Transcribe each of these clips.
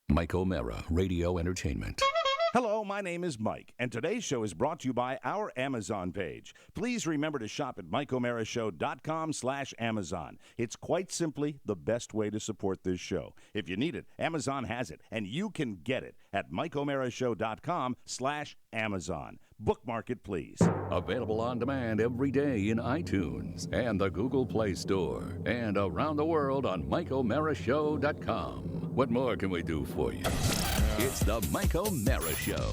Mike O'Mara, Radio Entertainment. Hello, my name is Mike, and today's show is brought to you by our Amazon page. Please remember to shop at MikeO'MaraShow.com/Amazon. It's quite simply the best way to support this show. If you need it, Amazon has it, and you can get it at MikeO'MaraShow.com/Amazon. Bookmark it, please. Available on demand every day in iTunes and the Google Play Store, and around the world on MikeO'MaraShow.com. What more can we do for you? It's the Mike O'Mara Show.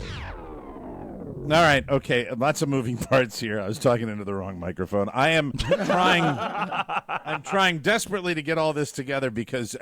All right, okay, lots of moving parts here. I was talking into the wrong microphone. I am trying I'm trying desperately to get all this together because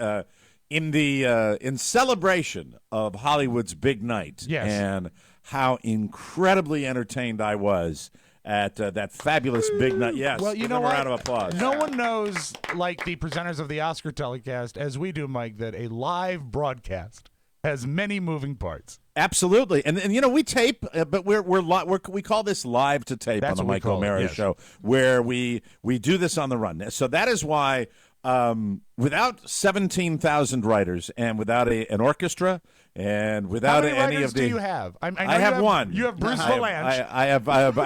in celebration of Hollywood's big night, yes, and how incredibly entertained I was at that fabulous big night. Yes, well, you know a what? round of applause. No one knows, like the presenters of the Oscar telecast, as we do, Mike, that a live broadcast has many moving parts. Absolutely, and you know we tape, but we call this live to tape. That's on the what we Mike call it, O'Mara yes. Show, where we do this on the run. So that is why, without 17,000 writers and without an orchestra and without How many any writers of the, do you have? I I have one. You have Bruce Valanche. I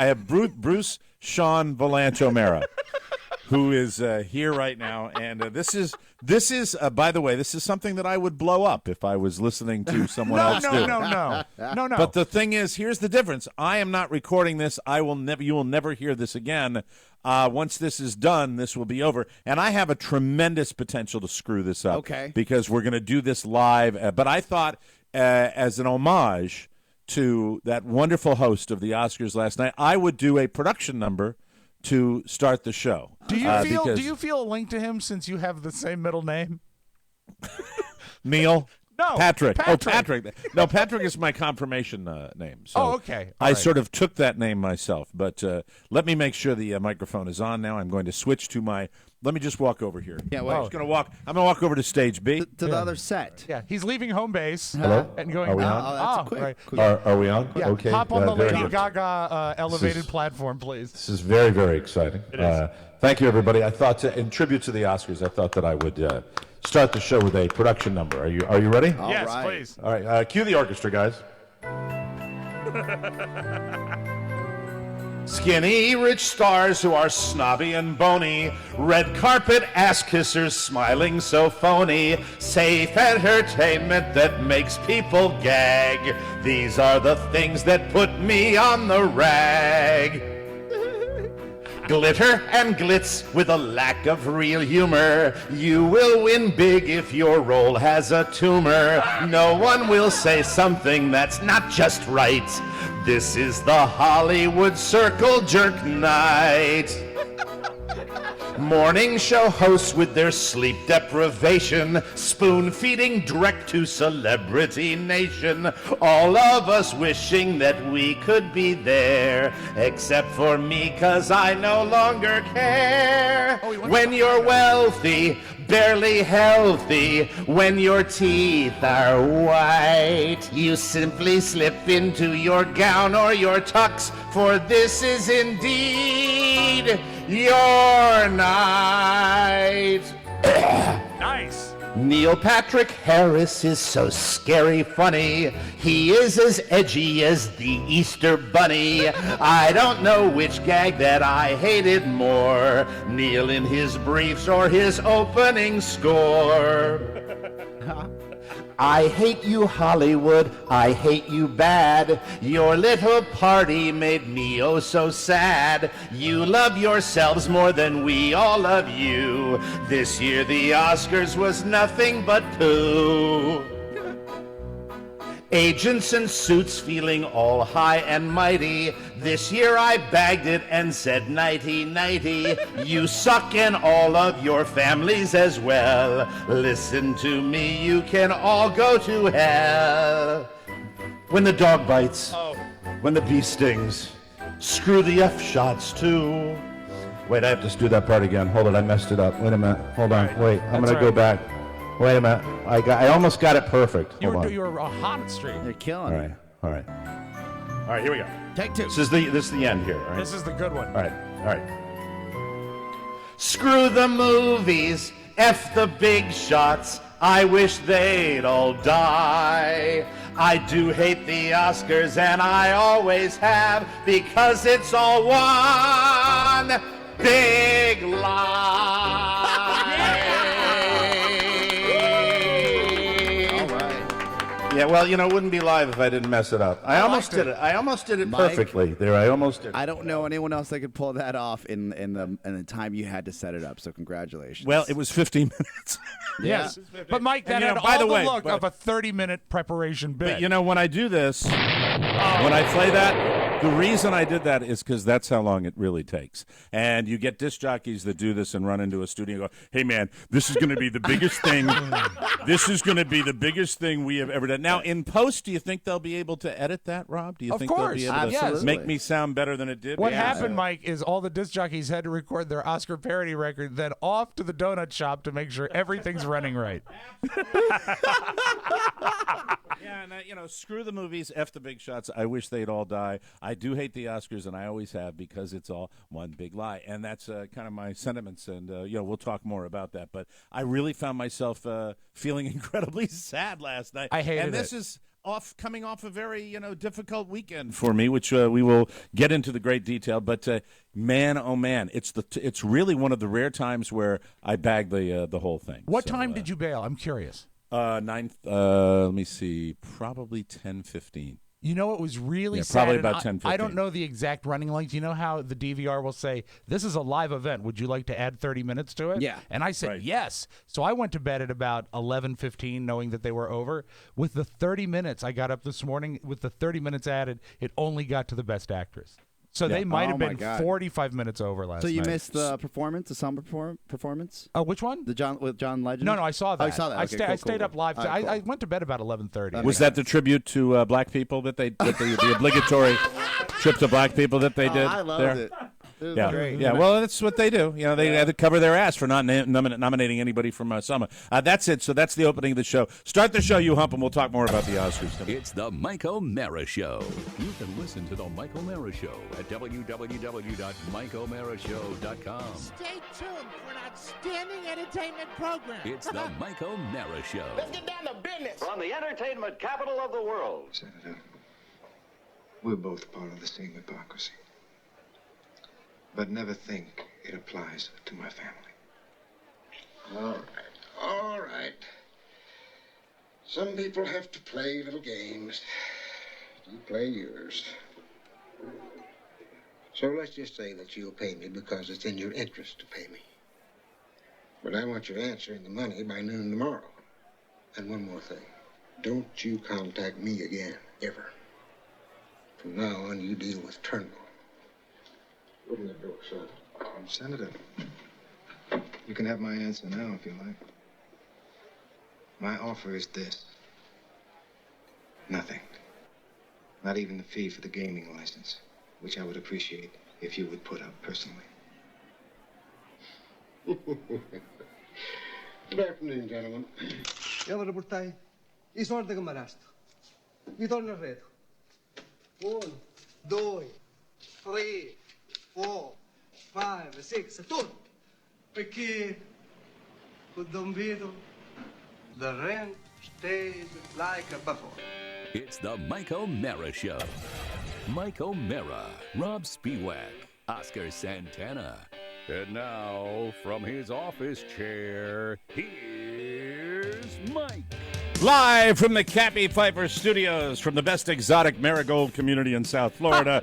have Bruce Sean Valanche O'Mara, who is here right now, and this is by the way, this is something that I would blow up if I was listening to someone else do. No. But the thing is, here's the difference. I am not recording this. You will never hear this again. Once this is done, this will be over. And I have a tremendous potential to screw this up. Okay. Because we're going to do this live. But I thought, as an homage to that wonderful host of the Oscars last night, I would do a production number to start the show. Do you feel a link to him since you have the same middle name? Neil? No, Patrick. Oh, Patrick. No, Patrick is my confirmation name. So okay. I sort of took that name myself. But let me make sure the microphone is on now. I'm going to switch to my. Let me just walk over here. Yeah, wait. I'm going to walk over to stage B. To the other set. Yeah, he's leaving home base. Hello? And going. Are we on? That's quick. Right. Quick. Are we on? Yeah, Okay. hop on the very Lady good. Gaga elevated platform, please. This is very, very exciting. It is. Thank you, everybody. I thought, in tribute to the Oscars, I thought that I would start the show with a production number. Are you ready? All Yes, right. please. All right. Cue the orchestra, guys. Skinny, rich stars who are snobby and bony, red carpet ass kissers smiling so phony, safe entertainment that makes people gag. These are the things that put me on the rag. Glitter and glitz with a lack of real humor. You will win big if your role has a tumor. No one will say something that's not just right. This is the Hollywood Circle Jerk Night. Morning show hosts with their sleep deprivation, spoon-feeding direct to celebrity nation. All of us wishing that we could be there, except for me, 'cause I no longer care. When you're wealthy, barely healthy, when your teeth are white, you simply slip into your gown or your tux, for this is indeed your night. Nice. Neil Patrick Harris is so scary funny. He is as edgy as the Easter Bunny. I don't know which gag that I hated more, Neil in his briefs or his opening score. I hate you, Hollywood, I hate you bad. Your little party made me oh so sad. You love yourselves more than we all love you. This year the Oscars was nothing but poo. Agents and suits feeling all high and mighty. This year I bagged it and said nighty nighty. You suck and all of your families as well. Listen to me, you can all go to hell. When the dog bites, when the bee stings, screw the F shots too. Wait, I have to do that part again. Hold it, I messed it up. Wait a minute. Hold on. Wait, I'm going to go back. Wait a minute. I almost got it perfect. You Hold on. were a hot streak. They're killing it. All right. All right, here we go. Take two. This is the end here. All right. This is the good one. All right. Screw the movies, F the big shots. I wish they'd all die. I do hate the Oscars, and I always have, because it's all one big lie. All right. Yeah, well, it wouldn't be live if I didn't mess it up. I almost did it. I almost did it Mike, perfectly. There, I almost did it. I don't know anyone else that could pull that off in the time you had to set it up. So congratulations. Well, it was 15 minutes. Yes. But Mike, that had by all the the way, look of a 30-minute preparation bit. But when I do this, when I play that, the reason I did that is because that's how long it really takes. And you get disc jockeys that do this and run into a studio and go, hey, man, this is going to be the biggest thing. This is going to be the biggest thing we have ever done. Now, in post, do you think they'll be able to edit that, Rob? Do you Of think course. they'll be able to Absolutely. make me sound better than it did? What Yeah. happened, Mike, is all the disc jockeys had to record their Oscar parody record, then off to the donut shop to make sure everything's running right. Yeah, and screw the movies, F the big shots. I wish they'd all die. I do hate the Oscars, and I always have, because it's all one big lie. And that's kind of my sentiments, and we'll talk more about that. But I really found myself feeling incredibly sad last night. I hated and this it. is coming off a very difficult weekend for me, which we will get into the great detail. But man, oh man, it's really one of the rare times where I bag the whole thing. What time did you bail? I'm curious. Let me see, probably 10:15. You know, it was really sad. probably and about I 10, don't 15. know the exact running length. You know how the DVR will say, this is a live event. Would you like to add 30 minutes to it? Yeah. And I said, Right. yes. So I went to bed at about 11:15, knowing that they were over. With the 30 minutes, I got up this morning. With the 30 minutes added, it only got to the best actress. So they might have Oh, my been God. 45 minutes over last So you night. missed the performance, the summer performance, Oh, which one? with John Legend. No, I saw that. Oh, you saw that. I, Okay, I cool, stayed cool, up live. cool. All right, I cool. went to bed about 11:30. Was that the tribute to black people that they the obligatory trip to black people that they did? I loved there? it. It was Yeah, great. yeah. Well, that's what they do. They had to cover their ass for not nominating anybody from Summer. That's it. So that's the opening of the show. Start the show, you hump, and we'll talk more about the Oscars. It's the Mike O'Mara Show. You can listen to the Mike O'Mara Show at www.mikeomarashow.com. Stay tuned for an outstanding entertainment program. It's the Mike O'Mara Show. Let's get down to business. From the entertainment capital of the world. Senator, we're both part of the same hypocrisy. But never think it applies to my family. All right. Some people have to play little games. You play yours. So let's just say that you'll pay me because it's in your interest to pay me. But I want your answer and the money by noon tomorrow. And one more thing. Don't you contact me again, ever. From now on, you deal with Turnbull. Open the door, son. Senator, you can have my answer now if you like. My offer is this. Nothing. Not even the fee for the gaming license, which I would appreciate if you would put up personally. Good afternoon, gentlemen. يلا ريبورتاي يسوردك مراست يدورنا الريتو 1 2 3 4 5 6 7 perché with Don Vito the rent stays like before. It's the Mike O'Mara Show. Mike O'Mara, Rob Spiewak, Oscar Santana. And now, from his office chair, here's Mike. Live from the Cappy Pfeiffer Studios, from the best exotic marigold community in South Florida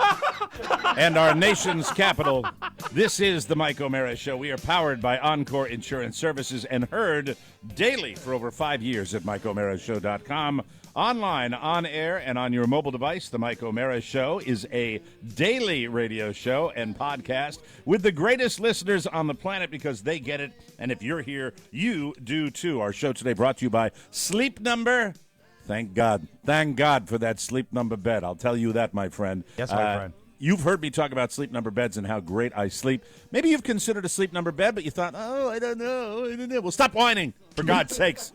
and our nation's capital, this is the Mike O'Mara Show. We are powered by Encore Insurance Services and heard daily for over 5 years at MikeO'MaraShow.com. Online, on air, and on your mobile device, The Mike O'Mara Show is a daily radio show and podcast with the greatest listeners on the planet because they get it. And if you're here, you do too. Our show today brought to you by Sleep Number. Thank God. Thank God for that Sleep Number bed. I'll tell you that, my friend. Yes, my friend. You've heard me talk about Sleep Number beds and how great I sleep. Maybe you've considered a Sleep Number bed, but you thought, I don't know. Well, stop whining, for God's sakes.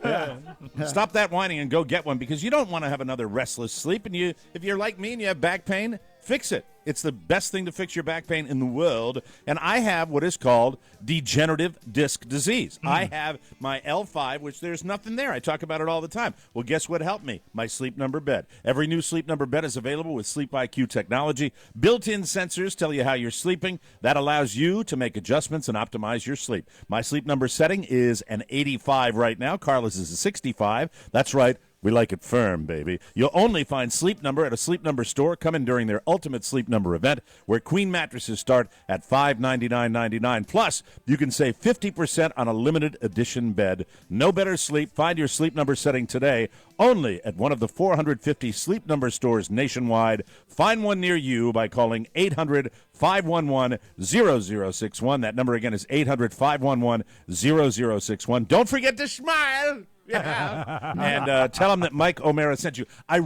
Stop that whining and go get one because you don't want to have another restless sleep. And if you're like me and you have back pain, Fix it. It's the best thing to fix your back pain in the world. And I have what is called degenerative disc disease. I have my L5, which there's nothing there. I talk about it all the time. Well, guess what helped me? My Sleep Number bed. Every new Sleep Number bed is available with Sleep IQ technology. Built-in sensors tell you how you're sleeping. That allows you to make adjustments and optimize your sleep. My Sleep Number setting is an 85 right now. Carla's is a 65. That's right. We like it firm, baby. You'll only find Sleep Number at a Sleep Number store coming during their Ultimate Sleep Number event, where queen mattresses start at $599.99. Plus, you can save 50% on a limited edition bed. No better sleep. Find your Sleep Number setting today only at one of the 450 Sleep Number stores nationwide. Find one near you by calling 800-511-0061. That number again is 800-511-0061. Don't forget to smile. Yeah. And tell them that Mike O'Mara sent you. I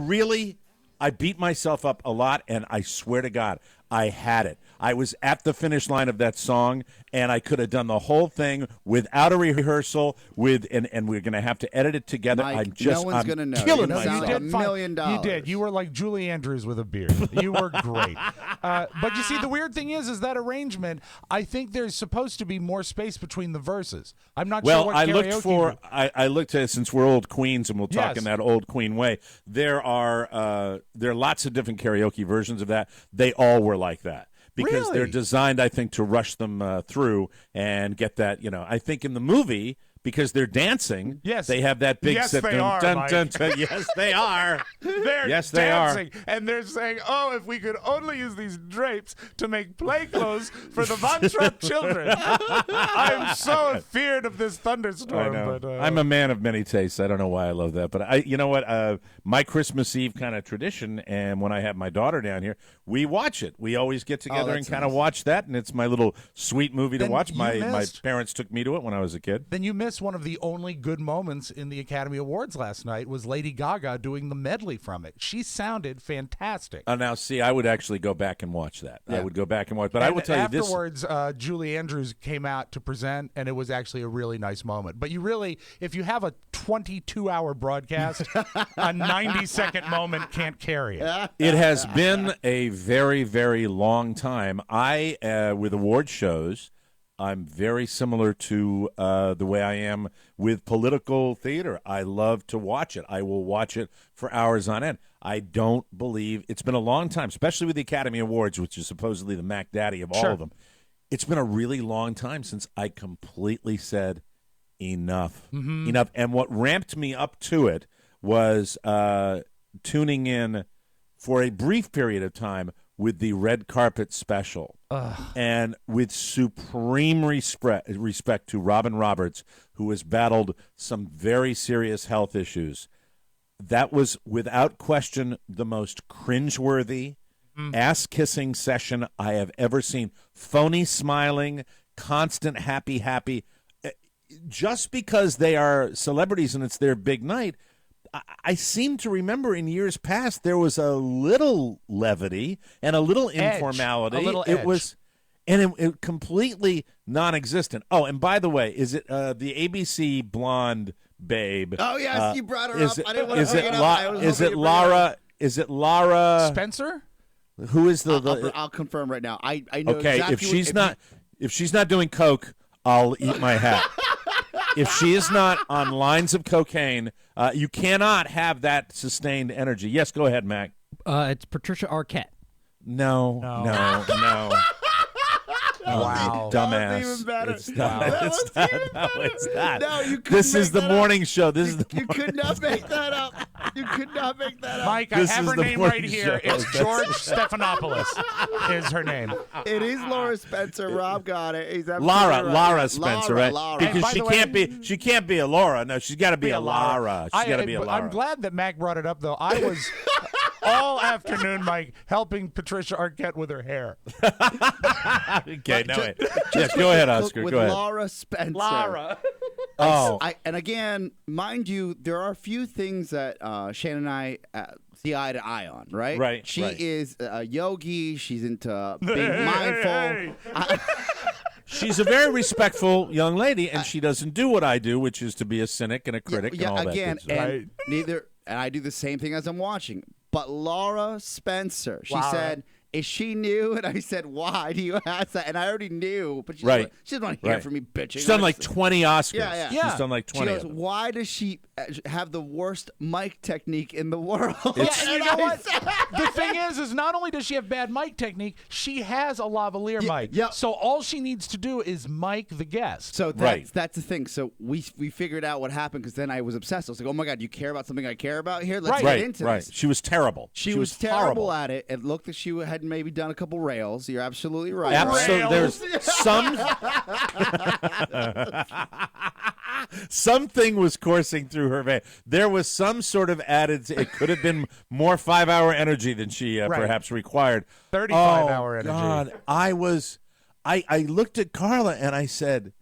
beat myself up a lot, and I swear to God, I had it. I was at the finish line of that song, and I could have done the whole thing without a rehearsal. And we're going to have to edit it together. Mike, no one's going to know. Killing you myself. did $1 million. You did. You were like Julie Andrews with a beard. You were great. But you see, the weird thing is that arrangement, I think there's supposed to be more space between the verses. I'm not sure what karaoke... I looked at, since we're old queens, and we'll talk Yes. in that old queen way, there are lots of different karaoke versions of that. They all were like that. Because Really? they're designed, I think, to rush them through and get that, I think in the movie, because they're dancing, Yes. they have that big Yes, sit. they are, Mike. Yes, they are. They're Yes, they are. dancing, and they're saying, "Oh, if we could only use these drapes to make play clothes for the Von Trapp children." I'm so feared of this thunderstorm. I know. But, I'm a man of many tastes. I don't know why I love that, but you know what? My Christmas Eve kind of tradition, and when I have my daughter down here, we watch it. We always get together and that's kind of nice. watch that, and it's my little sweet movie to Then watch. you My missed- parents took me to it when I was a kid. Then you missed one of the only good moments in the Academy Awards last night was Lady Gaga doing the medley from it. She sounded fantastic. Now, see, I would actually go back and watch that. I Yeah. would go back and watch, but I And will tell you this. afterwards, Julie Andrews came out to present, and it was actually a really nice moment. But you really, if you have a 22-hour broadcast, a 90-second moment can't carry it. It has been a very, very long time. With award shows, I'm very similar to the way I am with political theater. I love to watch it. I will watch it for hours on end. I don't believe it's been a long time, especially with the Academy Awards, which is supposedly the Mac Daddy of all of them. It's been a really long time since I completely said enough. Enough. And what ramped me up to it was tuning in for a brief period of time with the red carpet special. And with supreme respect to Robin Roberts, who has battled some very serious health issues, that was without question the most cringeworthy, ass-kissing session I have ever seen. Phony smiling, constant happy. Just because they are celebrities and it's their big night, I seem to remember in years past there was a little levity and a little informality. A little it edge. was, and it completely non-existent. Oh, and by the way, is it the ABC blonde babe? Oh, yes, you brought her up. I didn't want to Is bring it it up. I was is hoping it you'd bring Lara? Is it Lara Spencer? Who is the? I'll confirm right now. I know Okay, exactly if she's not doing coke, I'll eat my hat. If she is not on lines of cocaine, you cannot have that sustained energy. Yes, go ahead, Mac. It's Patricia Arquette. No. Wow. Dumbass. That was even better. It's not. That It's was not. even No, it's not. No, you couldn't This is make the that morning show. This is the You could not make that up. You could not make that up. Mike, This I have is her the name morning right here. show. It's George Stephanopoulos is her name. It is Laura Spencer. Rob got it. He's absolutely Lara, right. Lara Spencer, right? Lara. And Because by she the way- can't be a Laura. No, she's got to be a Lara. She's got to be a but Lara. I'm glad that Mac brought it up, though. I was all afternoon, Mike, helping Patricia Arquette with her hair. Okay, no, wait. Yes, go ahead, Oscar. With Go ahead. Laura Spencer. Oh, And again, mind you, there are a few things that Shannon and I see eye to eye on, right? Right, She right. is a yogi. She's into being mindful. she's a very respectful young lady, and she doesn't do what I do, which is to be a cynic and a critic and all again, that good stuff. and neither, and I do the same thing as I'm watching. But Laura Spencer, she Wow. said, is she new? And I said, why do you ask that? And I already knew, but she doesn't want to hear from me bitching. She's done like 20 Oscars. Yeah. She's done like 20. She goes, why does she have the worst mic technique in the world? And you know what? The thing is not only does she have bad mic technique, she has a lavalier mic. Yeah. So all she needs to do is mic the guest. So that's the thing. So we figured out what happened because then I was obsessed. I was like, oh my God, you care about something I care about here? Let's get into this. She was terrible. She was terrible at it. It looked like she had maybe done a couple rails. You're absolutely right. Absolutely. There's some something was coursing through her vein. There was some sort of added. It could have been more 5-hour energy than she perhaps required. 35-hour energy. God, I looked at Carla and I said,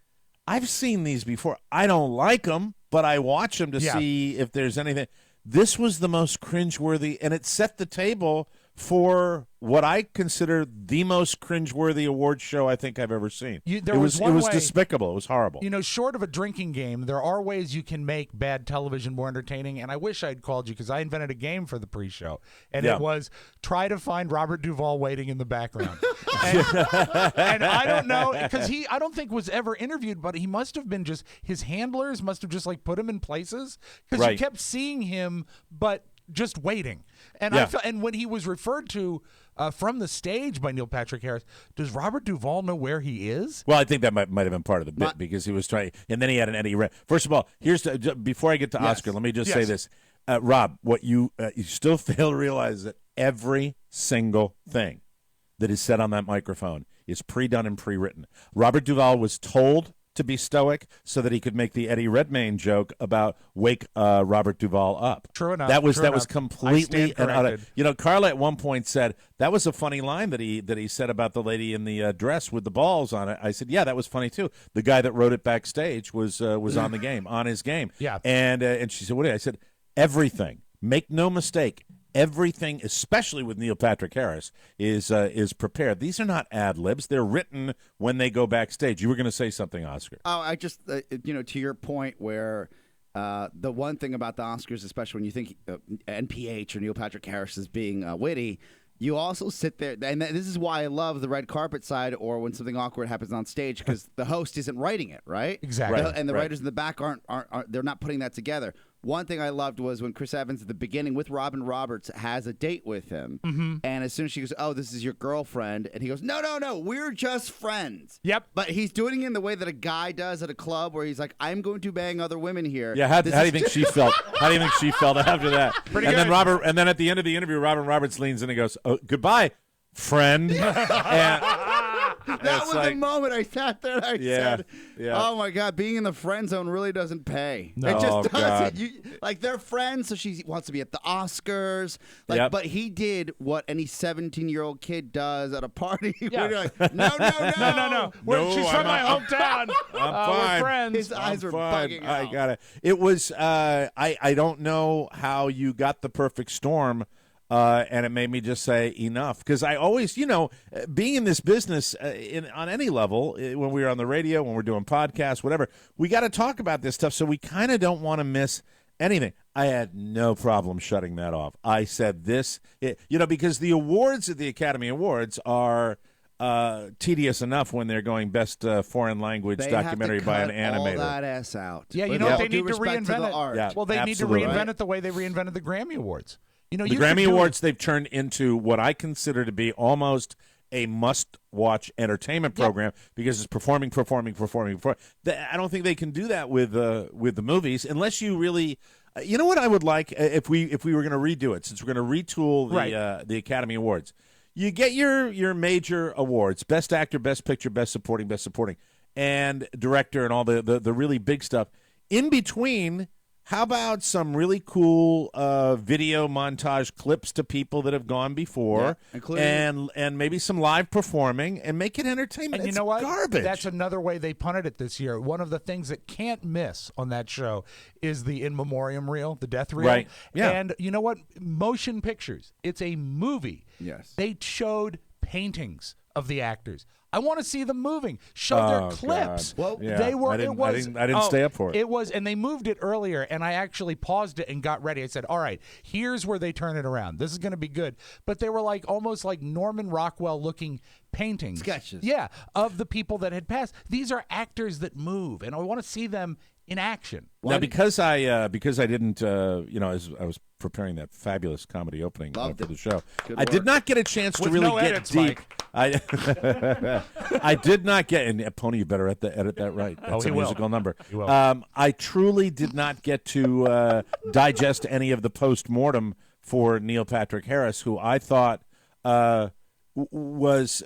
I've seen these before. I don't like them, but I watch them to see if there's anything. This was the most cringeworthy, and it set the table for what I consider the most cringeworthy award show I think I've ever seen. It was despicable. It was horrible. You know, short of a drinking game, there are ways you can make bad television more entertaining, and I wish I'd called you because I invented a game for the pre-show, and it was try to find Robert Duvall waiting in the background. and I don't know, because I don't think was ever interviewed, but he must have been his handlers must have just like put him in places because you kept seeing him, but just waiting. And and when he was referred to from the stage by Neil Patrick Harris, does Robert Duvall know where he is? Well, I think that might have been part of the bit because he was trying, and then he had an Eddie Red. First of all, before I get to Oscar, let me just say this, Rob. What you still fail to realize that every single thing that is said on that microphone is pre-done and pre-written. Robert Duvall was told to be stoic so that he could make the Eddie Redmayne joke about wake Robert Duvall up. True enough. That was completely Carla at one point said that was a funny line that he said about the lady in the dress with the balls on it. I said, yeah, that was funny too. The guy that wrote it backstage was on the game, on his game. Yeah. And she said, what did I said? Everything. Make no mistake. Everything, especially with Neil Patrick Harris, is prepared. These are not ad libs; they're written when they go backstage. You were going to say something, Oscar? Oh, I just to your point where the one thing about the Oscars, especially when you think NPH or Neil Patrick Harris as being witty, you also sit there, and this is why I love the red carpet side or when something awkward happens on stage because the host isn't writing it, right? Exactly. And the writers in the back aren't they're not putting that together. One thing I loved was when Chris Evans at the beginning with Robin Roberts has a date with him. Mm-hmm. And as soon as she goes, oh, this is your girlfriend. And he goes, no, we're just friends. Yep. But he's doing it in the way that a guy does at a club where he's like, I'm going to bang other women here. Yeah, how do you think she felt? How do you think she felt after that? Pretty and good. then at the end of the interview, Robin Roberts leans in and goes, oh, goodbye, friend. That was the moment I sat there and I said, yeah. oh, my God, being in the friend zone really doesn't pay. No. It just God. doesn't. They're friends, so she wants to be at the Oscars. But he did what any 17-year-old kid does at a party. Yeah. Where you're like, no. She's from my hometown. I'm fine. We're friends. His eyes were bugging out. I got it. It was, I don't know how you got the perfect storm. And it made me just say enough because I always, being in this business on any level, when we're on the radio, when we're doing podcasts, whatever, we got to talk about this stuff. So we kind of don't want to miss anything. I had no problem shutting that off. I said this, because the awards at the Academy Awards are tedious enough when they're going best foreign language documentary by an animator. All that ass out. Yeah, They need to reinvent it. Art. Yeah, well, they absolutely. need to reinvent it the way they reinvented the Grammy Awards. The Grammy Awards, they've turned into what I consider to be almost a must-watch entertainment program because it's performing. I don't think they can do that with the movies unless you really. You know what I would like if we were going to redo it, since we're going to retool the Academy Awards. You get your major awards: Best Actor, Best Picture, Best Supporting, and Director, and all the really big stuff. In between. How about some really cool video montage clips to people that have gone before, and maybe some live performing, and make it entertainment? And you know what? Garbage. That's another way they punted it this year. One of the things that can't miss on that show is the in memoriam reel, the death reel. Right. Yeah. And you know what? Motion pictures. It's a movie. Yes. They showed paintings of the actors. I want to see them moving. Show their clips. God. Well, they were. I didn't stay up for it. It was, and they moved it earlier, and I actually paused it and got ready. I said, "All right, here's where they turn it around. This is going to be good." But they were like almost like Norman Rockwell looking paintings, sketches. Yeah, of the people that had passed. These are actors that move, and I want to see them in action. Now, because I didn't, as I was preparing that fabulous comedy opening for the show, I did not get a chance to really get edits, deep. Mike. I did not get, and Pony, you better edit that right. That's a musical number. He will. I truly did not get to digest any of the post-mortem for Neil Patrick Harris, who I thought was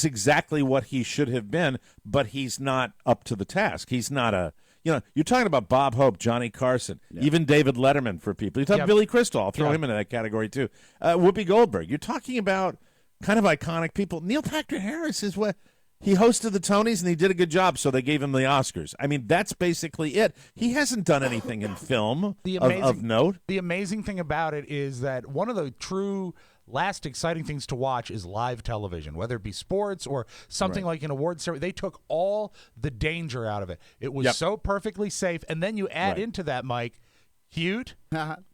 exactly what he should have been, but he's not up to the task. He's not a. You're talking about Bob Hope, Johnny Carson, even David Letterman for people. You talk Billy Crystal. I'll throw him into that category too. Whoopi Goldberg. You're talking about kind of iconic people. Neil Patrick Harris is what he hosted the Tonys and he did a good job, so they gave him the Oscars. I mean, that's basically it. He hasn't done anything in film of note. The amazing thing about it is that one of the true last exciting things to watch is live television, whether it be sports or something like an award ceremony. They took all the danger out of it. It was so perfectly safe. And then you add into that, Mike, cute,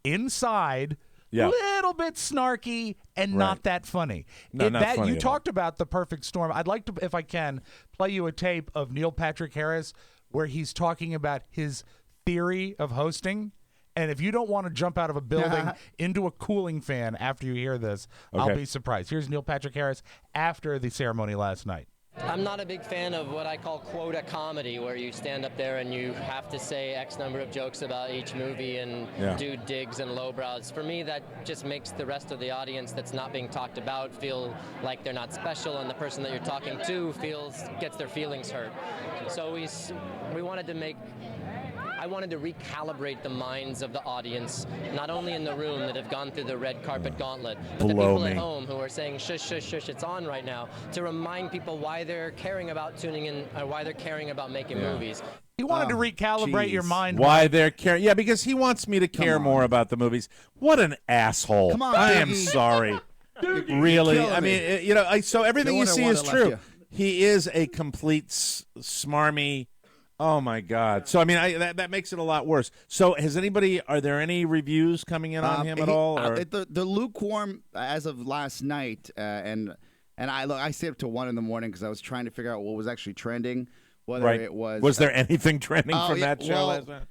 inside, little bit snarky, and not that funny. No, not funny you at talked about the perfect storm. I'd like to, if I can, play you a tape of Neil Patrick Harris where he's talking about his theory of hosting. And if you don't want to jump out of a building into a cooling fan after you hear this, I'll be surprised. Here's Neil Patrick Harris after the ceremony last night. I'm not a big fan of what I call quota comedy, where you stand up there and you have to say X number of jokes about each movie and do digs and lowbrows. For me, that just makes the rest of the audience that's not being talked about feel like they're not special, and the person that you're talking to gets their feelings hurt. So we wanted to make... I wanted to recalibrate the minds of the audience, not only in the room that have gone through the red carpet gauntlet, but the people at home who are saying, shush, shush, shush, it's on right now, to remind people why they're caring about tuning in, or why they're caring about making movies. He wanted to recalibrate your mind. Why they're caring. Yeah, because he wants me to care more about the movies. What an asshole. Come on, I am Dougie. sorry. Really? I mean, so everything you see is true. He is a complete smarmy... Oh, my God. So, I mean, that makes it a lot worse. So, are there any reviews coming in on him at all? Or? The lukewarm as of last night, and I stayed up till 1 in the morning because I was trying to figure out what was actually trending, whether it was... Was there anything trending from that show last night?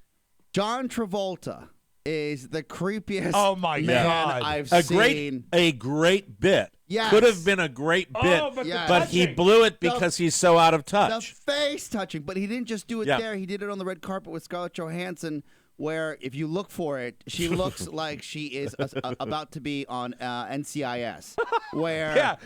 John Travolta is the creepiest God. I've seen. A great bit. Yes. Could have been a great bit, but he blew it because he's so out of touch. The face touching, but he didn't just do it there. He did it on the red carpet with Scarlett Johansson, where if you look for it, she looks like she is about to be on NCIS. Where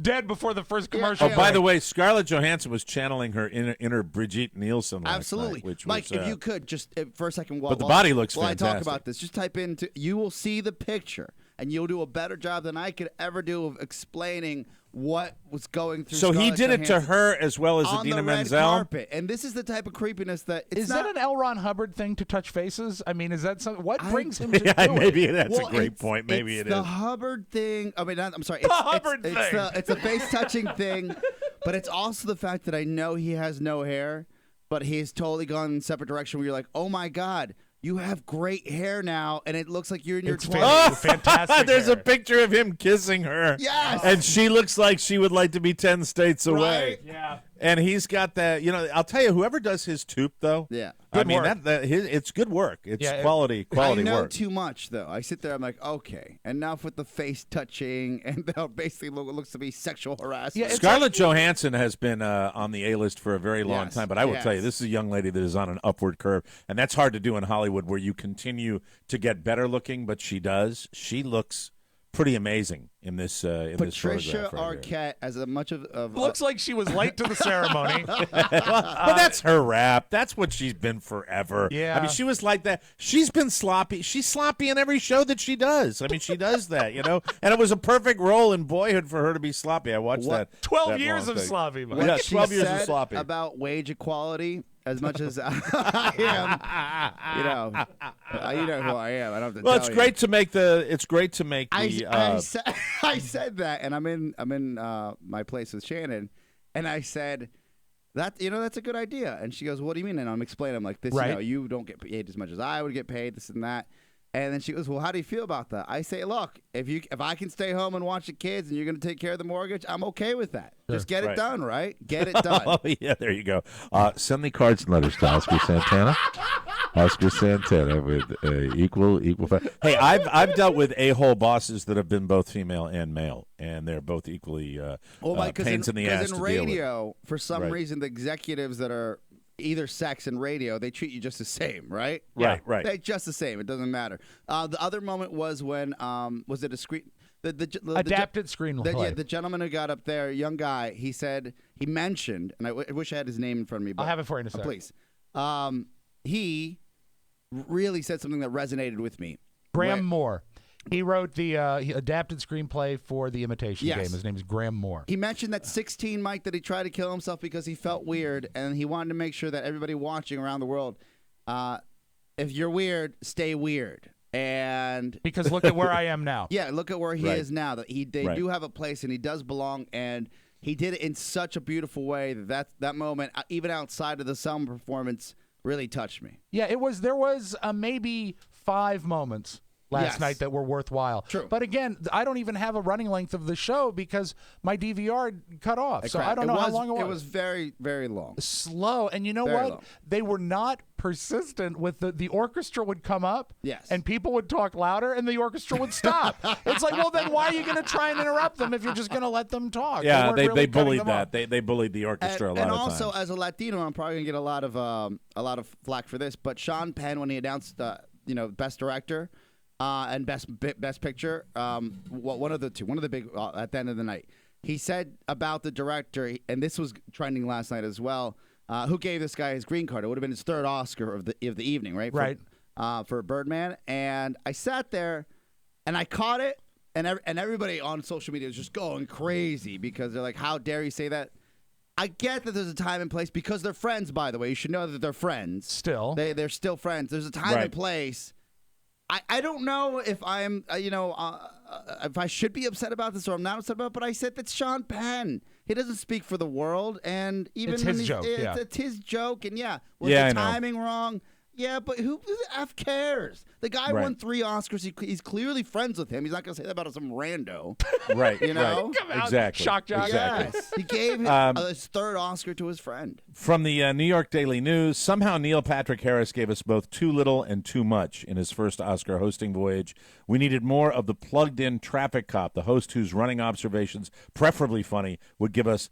dead before the first commercial. Oh, by the way, Scarlett Johansson was channeling her inner Brigitte Nielsen last night, which Mike, was, if you could just for a second, but the body looks fantastic. While I talk about this, just type into. You will see the picture, and you'll do a better job than I could ever do of explaining what was going through. So Scarlett he did it to Johansson her as well as on Idina the red Menzel. Carpet. And this is the type of creepiness that is that an L. Ron Hubbard thing to touch faces? I mean, is that something? What brings him to do maybe it? That's a great point. Maybe it's it is the Hubbard thing. I mean, I'm sorry. The Hubbard thing. It's a face touching thing, but it's also the fact that I know he has no hair, but he's totally gone in a separate direction. Where you're like, oh my God. You have great hair now, and it looks like you're in your 20s. Fantastic. There's hair. a picture of him kissing her. Yes. And she looks like she would like to be 10 states away. Right? Yeah. And he's got that, I'll tell you, whoever does his toop, though. Yeah. I mean, it's good work. It's quality work. I know too much, though. I sit there, I'm like, okay. And now with the face touching, and basically looks to be sexual harassment. Yeah, Scarlett Johansson has been on the A-list for a very long time, but I will tell you, this is a young lady that is on an upward curve, and that's hard to do in Hollywood where you continue to get better looking, but she does. She looks pretty amazing in this Patricia Arquette, as much of looks like she was late to the ceremony. But that's her rap. That's what she's been forever. Yeah. I mean, she was like that. She's been sloppy. She's sloppy in every show that she does. I mean, she does that, And it was a perfect role in Boyhood for her to be sloppy. I watched that. 12 that years long of thing. sloppy. What 12 years of said sloppy. About wage equality as much as I am, you know who I am. I don't have to Well, tell it's you. great to make the. It's great to make the. I said that, and I'm in my place with Shannon, and I said that's a good idea. And she goes, "What do you mean?" And I'm explaining, I'm like, "This, Right. you don't get paid as much as I would get paid, this and that." And then she goes, "Well, how do you feel about that?" I say, "Look, if I can stay home and watch the kids, and you're going to take care of the mortgage, I'm okay with that. Just get it done, right? Get it done." Oh, yeah, there you go. Send the cards and letters to Oscar Santana. Oscar Santana with equal. Hey, I've dealt with a-hole bosses that have been both female and male, and they're both equally pains in the ass in to radio, deal with. for some Right. reason, the executives that are either sex and radio, they treat you just the same, right? Right, right. They're just the same. It doesn't matter. The other moment was when was it a screen? The Adapted screenplay. The gentleman who got up there, young guy, he mentioned, and I wish I had his name in front of me. But, I'll have it for you in a second. Please. He really said something that resonated with me. Graham Moore. He wrote the adapted screenplay for The Imitation Yes. Game. His name is Graham Moore. He mentioned that 16 Mike that he tried to kill himself because he felt weird, and he wanted to make sure that everybody watching around the world, if you're weird, stay weird. And because look at where I am now. Yeah, look at where he Right. is now. That they Right. do have a place, and he does belong. And he did it in such a beautiful way that moment, even outside of the Selma performance, really touched me. Yeah, there was maybe 5 moments last Yes. night that were worthwhile. True. But again, I don't even have a running length of the show because my DVR cut off. So I don't know how long it was. It was very, very long. Slow. And you know Very what? long. They were not persistent with the orchestra would come up. Yes. And people would talk louder and the orchestra would stop. It's like, well, then why are you going to try and interrupt them if you're just going to let them talk? Yeah, weren't they really cutting bullied them that. off. They bullied the orchestra a lot And of also, times. as a Latino, I'm probably gonna get a lot of flack for this. But Sean Penn, when he announced, Best Director and Best Picture, one of the two, one of the big at the end of the night, he said about the director, and this was trending last night as well. Who gave this guy his green card? It would have been his 3rd Oscar of the evening, right? Right. For Birdman, and I sat there, and I caught it, and everybody on social media was just going crazy because they're like, "How dare you say that?" I get that there's a time and place because they're friends. By the way, you should know that they're friends. Still, they're still friends. There's a time Right. and place. I don't know if I'm if I should be upset about this or I'm not upset about it, but I said that's Sean Penn. He doesn't speak for the world, and even It's when his joke, yeah. it's his joke, and was Yeah, the I know. timing wrong? Yeah, but who the F cares? The guy Right. won 3 Oscars. He's clearly friends with him. He's not going to say that about some rando. Right, You know? right. Come out, Exactly. shock jock. Exactly. Yes. He gave his 3rd Oscar to his friend. From the New York Daily News, somehow Neil Patrick Harris gave us both too little and too much in his first Oscar hosting voyage. We needed more of the plugged-in traffic cop, the host whose running observations, preferably funny, would give us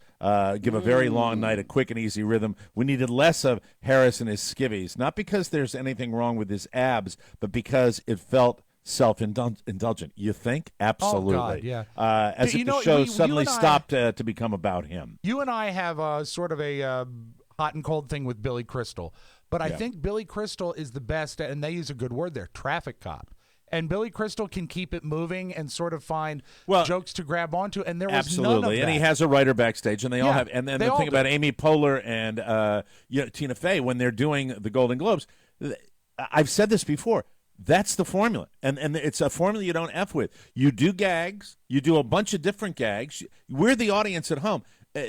give a very long night a quick and easy rhythm. We needed less of Harris and his skivvies, not because there's anything wrong with his abs, but because it felt self-indulgent. You think? Absolutely. God, yeah. As You if know, the show you suddenly and I- stopped to become about him. You and I have sort of a hot and cold thing with Billy Crystal, but I Yeah. think Billy Crystal is the best, and they use a good word there, traffic cop. And Billy Crystal can keep it moving and sort of find jokes to grab onto, and there was Absolutely, none of that. and he has a writer backstage, and they all Yeah, have. And then they the all thing do. about Amy Poehler and Tina Fey when they're doing the Golden Globes, I've said this before. That's the formula, and it's a formula you don't F with. You do gags, you do a bunch of different gags. We're the audience at home.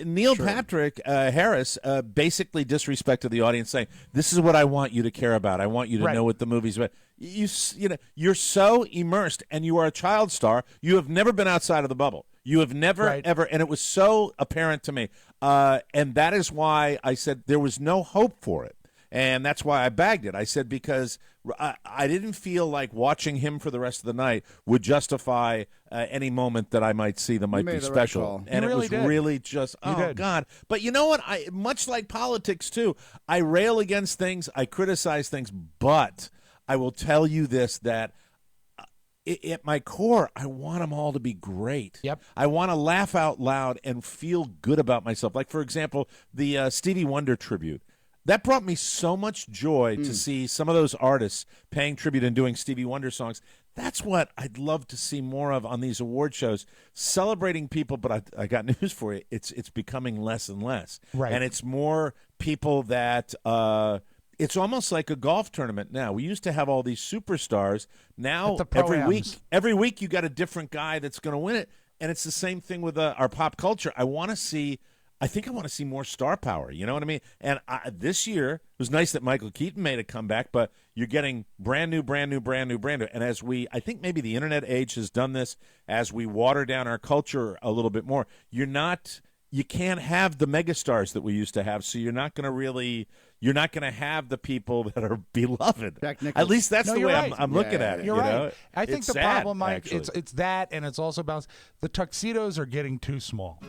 Neil Patrick Harris basically disrespected the audience, saying, "This is what I want you to care about. I want you to know what the movie's about." You're so immersed, and you are a child star. You have never been outside of the bubble. You have never ever, and it was so apparent to me. And that is why I said there was no hope for it. And that's why I bagged it. I said because I didn't feel like watching him for the rest of the night would justify any moment that I might see that might be made the right special. call. And You it really was did. really just, did. God. But you know what? Much like politics, too, I rail against things, I criticize things, but I will tell you this, that at my core, I want them all to be great. Yep. I want to laugh out loud and feel good about myself. Like, for example, the Stevie Wonder tribute. that brought me so much joy to see some of those artists paying tribute and doing Stevie Wonder songs. That's what I'd love to see more of on these award shows, celebrating people. But I got news for you. It's becoming less and less. Right. And it's more people that it's almost like a golf tournament now. We used to have all these superstars. Now every week you got a different guy that's going to win it. And it's the same thing with our pop culture. I think I want to see more star power. You know what I mean? And this year, it was nice that Michael Keaton made a comeback, but you're getting brand new. And as I think maybe the internet age has done this, as we water down our culture a little bit more, you can't have the megastars that we used to have, so you're not going to have the people that are beloved. At least that's the way I'm looking at it. You're right. I think the problem, Mike, actually. it's that, and it's also balanced. The tuxedos are getting too small.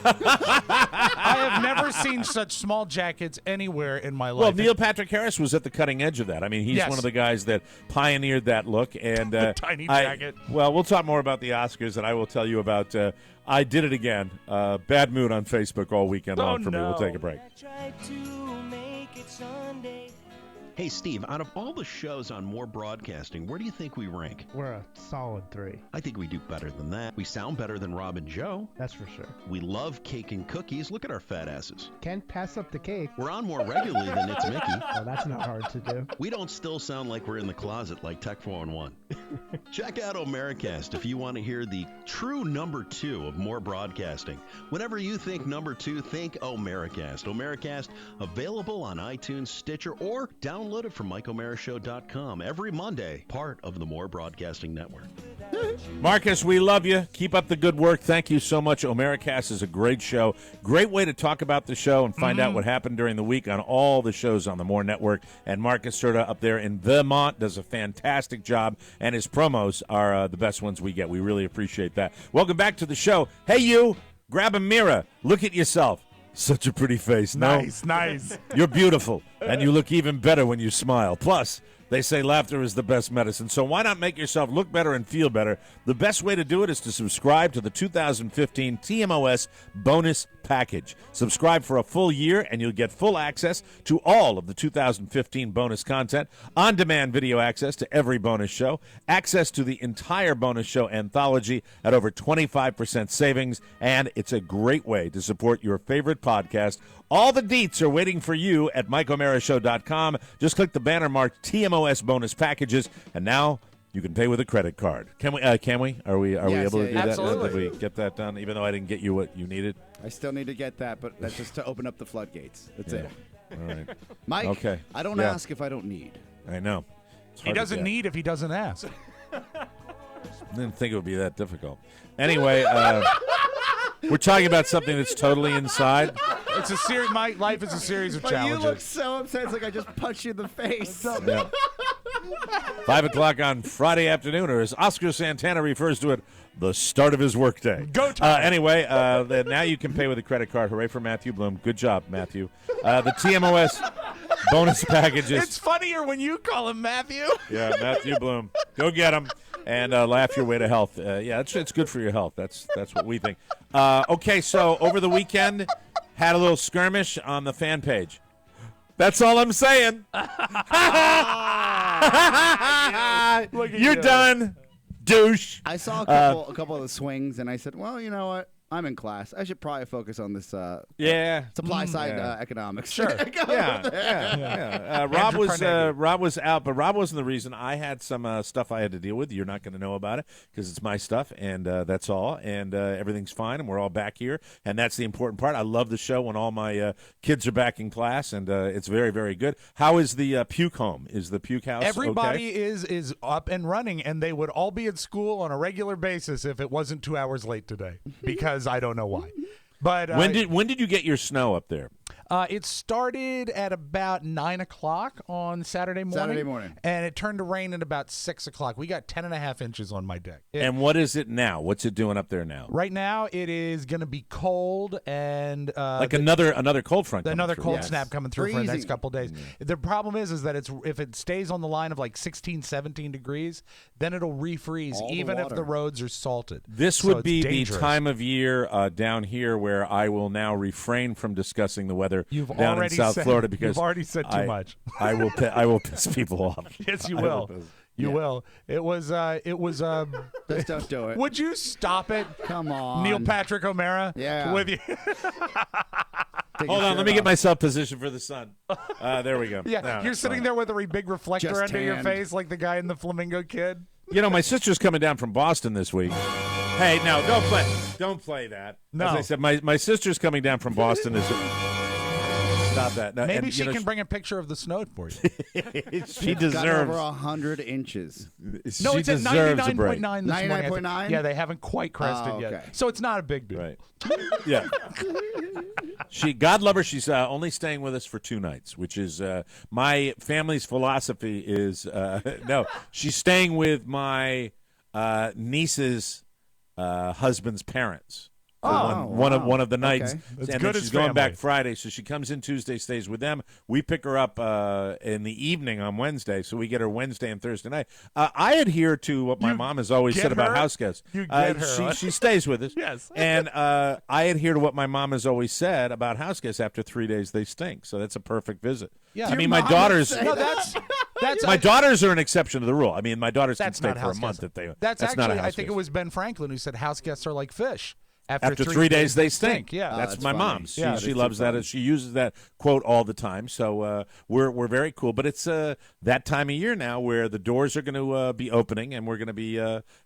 I have never seen such small jackets anywhere in my life. Well, Neil Patrick Harris was at the cutting edge of that. I mean, he's one of the guys that pioneered that look. And the tiny jacket. Well, we'll talk more about the Oscars, and I will tell you about I did it again. Bad mood on Facebook all weekend long for me. We'll take a break. Hey, Steve, out of all the shows on More Broadcasting, where do you think we rank? We're a solid 3. I think we do better than that. We sound better than Rob and Joe. That's for sure. We love cake and cookies. Look at our fat asses. Can't pass up the cake. We're on more regularly than It's Mickey. Well, that's not hard to do. We don't still sound like we're in the closet like Tech 411. Check out Omericast if you want to hear the true number 2 of More Broadcasting. Whenever you think number 2, think Omericast. Omericast, available on iTunes, Stitcher, or download it from MikeOmeraShow.com every Monday, part of the More Broadcasting Network. Marcus, we love you. Keep up the good work. Thank you so much. Omericast is a great show. Great way to talk about the show and find out what happened during the week on all the shows on the More Network. And Marcus Serta up there in Vermont does a fantastic job, and his promos are the best ones we get. We really appreciate that. Welcome back to the show. Hey, you, grab a mirror. Look at yourself. Such a pretty face. Nice. You're beautiful, and you look even better when you smile. Plus, they say laughter is the best medicine, so why not make yourself look better and feel better? The best way to do it is to subscribe to the 2015 TMOS Bonus Package. Subscribe for a full year, and you'll get full access to all of the 2015 bonus content, on-demand video access to every bonus show, access to the entire bonus show anthology at over 25% savings, and it's a great way to support your favorite podcast. All the deets are waiting for you at MikeOmeraShow.com. Just click the banner marked TMOS bonus packages, and now you can pay with a credit card. Can we? Are we able to do that? Absolutely. Did we get that done? Even though I didn't get you what you needed. I still need to get that, but that's just to open up the floodgates. That's it. All right, Mike. Okay. I don't ask if I don't need. I know. He doesn't need if he doesn't ask. I didn't think it would be that difficult. Anyway, we're talking about something that's totally inside. It's a series. My life is a series of But challenges. you look so upset. It's like I just punched you in the face. Yeah. 5 o'clock on Friday afternoon, or as Oscar Santana refers to it, the start of his workday. Go time. Anyway, now you can pay with a credit card. Hooray for Matthew Bloom. Good job, Matthew. The TMOS bonus packages. It's funnier when you call him Matthew. Yeah, Matthew Bloom. Go get him and laugh your way to health. It's good for your health. That's what we think. Okay, so over the weekend, had a little skirmish on the fan page. That's all I'm saying. You're done, douche. I saw a couple of the swings, and I said, well, you know what? I'm in class. I should probably focus on this supply side economics. Sure. Rob was out, but Rob wasn't the reason. I had some stuff I had to deal with. You're not going to know about it because it's my stuff, and that's all. And everything's fine, and we're all back here, and that's the important part. I love the show when all my kids are back in class, and it's very, very good. How is the puke home? Is the puke house Everybody okay? is up and running, and they would all be at school on a regular basis if it wasn't 2 hours late today, because I don't know why. But when did you get your snow up there? It started at about 9 o'clock on Saturday morning. And it turned to rain at about 6 o'clock. We got 10.5 inches on my deck. And what is it now? What's it doing up there now? Right now, it is going to be cold and another cold front. Another through. cold snap coming through for the next couple of days. The problem is that if it stays on the line of like 16, 17 degrees, then it'll refreeze even if the roads are salted. This would be the time of year down here where I will now refrain from discussing the weather weather You've down in already South said- Florida because you've already said too much. I will piss people off. Yes, you I will. piss- You will. It was. Just don't do it. Would you stop it? Come on. Neil Patrick O'Mara. Yeah. With you. Hold on, let me get myself positioned for the sun. There we go. Yeah, No, you're it's sitting fine. there with a big reflector Just under your tanned. face like the guy in the Flamingo Kid. You know, my sister's coming down from Boston this week. Hey, no, don't play that. No. As I said, my sister's coming down from Boston this week. Stop that. No, Maybe and, she you know, can bring a picture of the snow for you. She Got deserves. over 100 inches. No, she it's at deserves a break. 99.9 this morning. I think. 99.9? Yeah, they haven't quite crested Oh, yet. okay. So it's not a big deal. Right. Yeah. God love her. She's only staying with us for 2 nights, which is my family's philosophy. Is no, she's staying with my niece's husband's parents. For one of the nights, Okay. That's and good then as she's going back family. Friday, so she comes in Tuesday, stays with them. We pick her up in the evening on Wednesday, so we get her Wednesday and Thursday night. I adhere to what my mom has always get said about her? house guests. You get her, she, huh? she stays with us. Yes. And I adhere to what my mom has always said about house guests. After 3 days, they stink. So that's a perfect visit. Yeah. I Your mean, my mom daughters. would say No, that's My daughters are an exception to the rule. I mean, my daughters can that's stay not for a house month guests. if they. That's not a actually, house I think guest. it was Ben Franklin who said house guests are like fish. After 3 days, they stink. Yeah. That's that's my funny. mom. Yeah, She that's loves too that. funny. She uses that quote all the time. So we're very cool. But it's that time of year now where the doors are going to be opening and we're going to be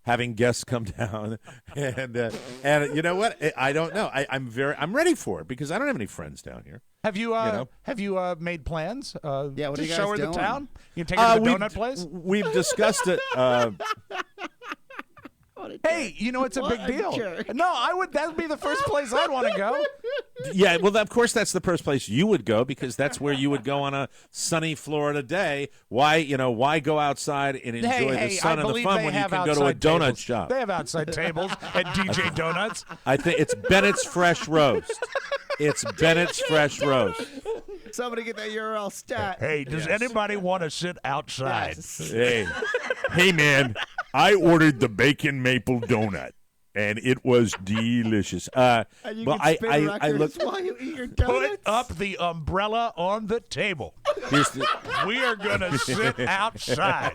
having guests come down. And you know what? I don't know. I'm ready for it because I don't have any friends down here. Have you know? have you made plans? Yeah, what to are you guys show her doing? the town? You take her to the We've- donut place? We've discussed it. Hey, you know it's a What big a deal. jerk. No, I would. That would be the first place I'd want to go. Yeah, well, of course, that's the first place you would go because that's where you would go on a sunny Florida day. Why go outside and enjoy Hey, the sun I and the believe fun they when you have can go to a outside donut tables. shop? They have outside tables at DJ Donuts. I think it's Bennett's Fresh Roast. It's Bennett's Fresh Roast. Somebody get that URL stat. Hey, does anybody want to sit outside? Hey, man, I ordered the bacon maple donut, and it was delicious. And you well, can spin I records look. while you eat your Put donuts. up the umbrella on the table. Here's the, We are going to sit outside.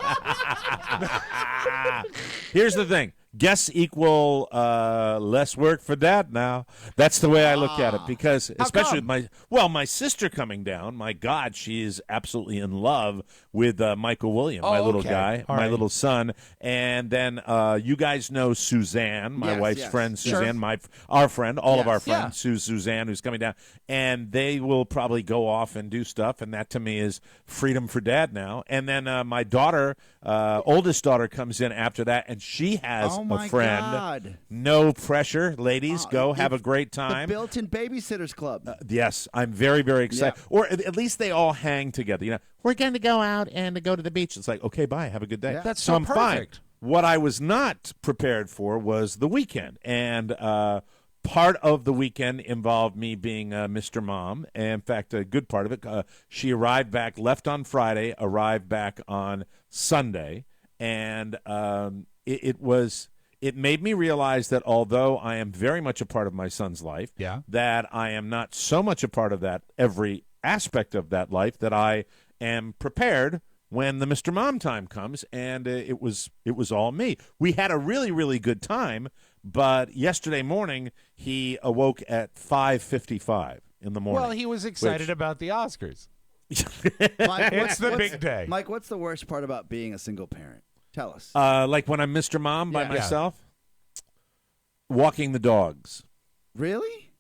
Here's the thing. Guests equal less work for Dad now. That's the way I look at it because especially with my sister coming down, my God, she is absolutely in love with Michael William, my little guy, All my right. little son. And then you guys know Suzanne, my Yes, wife's yes. friend, Sure. Suzanne, our friend, all of Yes. our friends, Suzanne, who's coming down. And they will probably go off and do stuff. And that to me is freedom for Dad now. And then my daughter, oldest daughter, comes in after that, and she has Oh, a my friend. God. No pressure, ladies. Go have a great The time. built-in babysitters club. Yes, I'm very, very excited. Yeah. Or at least they all hang together. You know, we're going to go out and go to the beach. It's like, okay, bye, have a good day. Yeah. That's so so I'm fine. perfect. What I was not prepared for was the weekend, and part of the weekend involved me being Mr. Mom. And in fact, a good part of it. She arrived back, left on Friday, arrived back on Sunday, and it made me realize that although I am very much a part of my son's life, that I am not so much a part of that every aspect of that life that I am prepared when the Mr. Mom time comes, and it was all me. We had a really, really good time, but yesterday morning he awoke at 5:55 in the morning. Well, he was excited about the Oscars. Mike, It's the big day. Mike, what's the worst part about being a single parent? Tell us. Like when I'm Mr. Mom by Yeah. myself, walking the dogs. Really?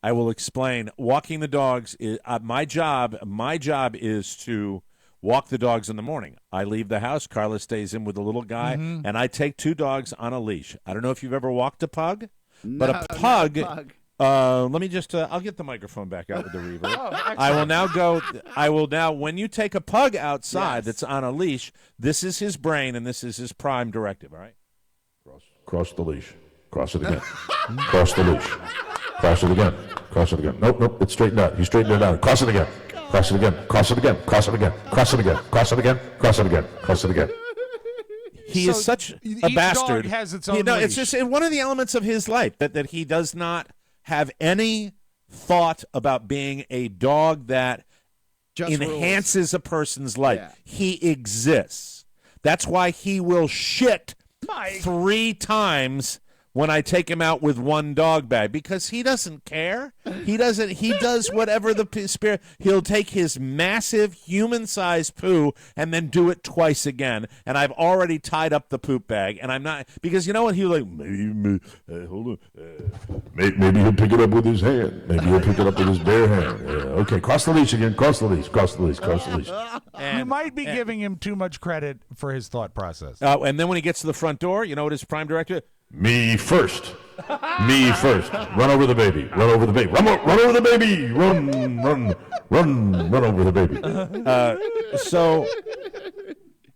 I will explain. Walking the dogs is my job. My job is to walk the dogs in the morning. I leave the house. Carla stays in with the little guy, and I take 2 dogs on a leash. I don't know if you've ever walked a pug, but a pug. Let me just. I'll get the microphone back out with the reverb. I will now go. I will now. When you take a pug outside that's on a leash, this is his brain and this is his prime directive. All right. Cross the leash. Cross it again. Cross the leash. Cross it again. Cross it again. Nope. It's straightened out. You straightened it out. Cross it again. Cross it again. Cross it again. Cross it again. Cross it again. Cross it again. Cross it again. Cross it again. He is such a each bastard. dog has its own You know, it's leash. just one of the elements of his life that he does not have any thought about being a dog that Just enhances a person's life. Yeah. He exists. That's why he will shit 3 times when I take him out with one dog bag, because he doesn't care. He does whatever the spirit. He'll take his massive human-sized poo and then do it twice again. And I've already tied up the poop bag, and I'm not, because you know what? He'll maybe hold on. Maybe he'll pick it up with his hand. Maybe he'll pick it up with his bare hand. Yeah, okay, cross the leash again. Cross the leash. Cross the leash. Cross the leash. You might be giving him too much credit for his thought process. And then when he gets to the front door, you know what his prime directive? Me first. Me first. Run over the baby. Run over the baby. Run over the baby. Run over the baby. So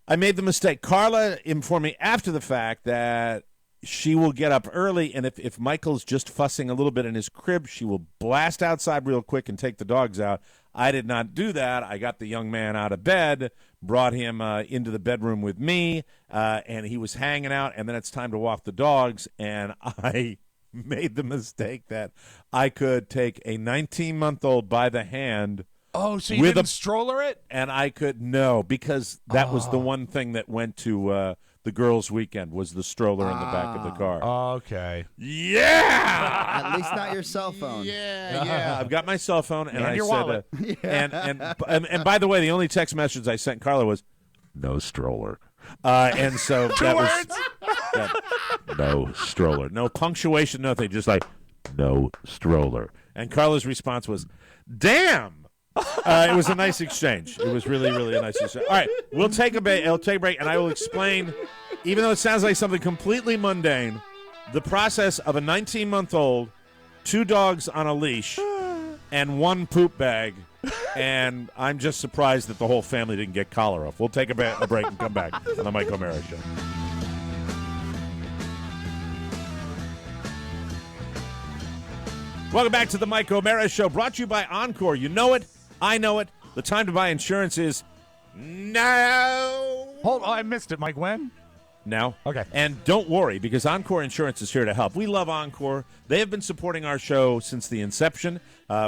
I made the mistake. Carla informed me after the fact that she will get up early, and if Michael's just fussing a little bit in his crib, she will blast outside real quick and take the dogs out. I did not do that. I got the young man out of bed, brought him into the bedroom with me, and he was hanging out, and then it's time to walk the dogs, and I made the mistake that I could take a 19-month-old by the hand. Oh, so you didn't stroller it? And I could, no, because that was the one thing that went to the girls' weekend, was the stroller in the back of the car. Okay. Yeah! At least not your cell phone. Yeah. I've got my cell phone, and I your said, wallet. and by the way, the only text message I sent Carla was, no stroller. And so that was no stroller. No punctuation, nothing, just like, no stroller. And Carla's response was, damn! It was a nice exchange. It was really, really a nice exchange. All right, we'll take a break. I'll take a break, and I will explain, even though it sounds like something completely mundane, the process of a 19-month-old, 2 dogs on a leash, and 1 poop bag, and I'm just surprised that the whole family didn't get cholera. We'll take a break and come back on the Mike O'Mara Show. Welcome back to the Mike O'Mara Show, brought to you by Encore. You know it. I know it. The time to buy insurance is now. Hold on, I missed it, Mike. When? Now. Okay. And don't worry, because Encore Insurance is here to help. We love Encore. They have been supporting our show since the inception.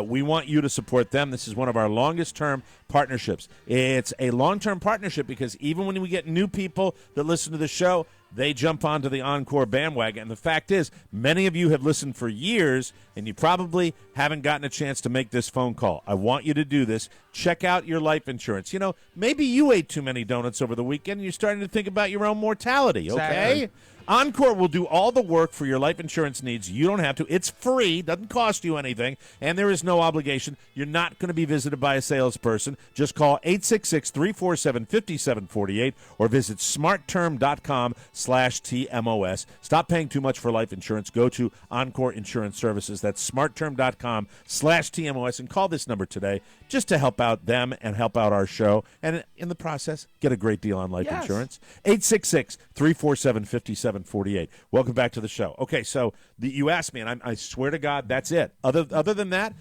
We want you to support them. This is one of our longest-term partnerships. It's a long-term partnership because even when we get new people that listen to the show, they jump onto the Encore bandwagon. And the fact is, many of you have listened for years, and you probably haven't gotten a chance to make this phone call. I want you to do this. Check out your life insurance. You know, maybe you ate too many donuts over the weekend, and you're starting to think about your own mortality, okay? Exactly. Encore will do all the work for your life insurance needs. You don't have to. It's free, doesn't cost you anything, and there is no obligation. You're not going to be visited by a salesperson. Just call 866-347-5748 or visit smartterm.com/TMOS. Stop paying too much for life insurance. Go to Encore Insurance Services. That's smartterm.com/TMOS and call this number today just to help out them and help out our show. And in the process, get a great deal on life insurance. 866-347-5748. Welcome back to the show. Okay, so you asked me, and I swear to God, that's it. Other than that,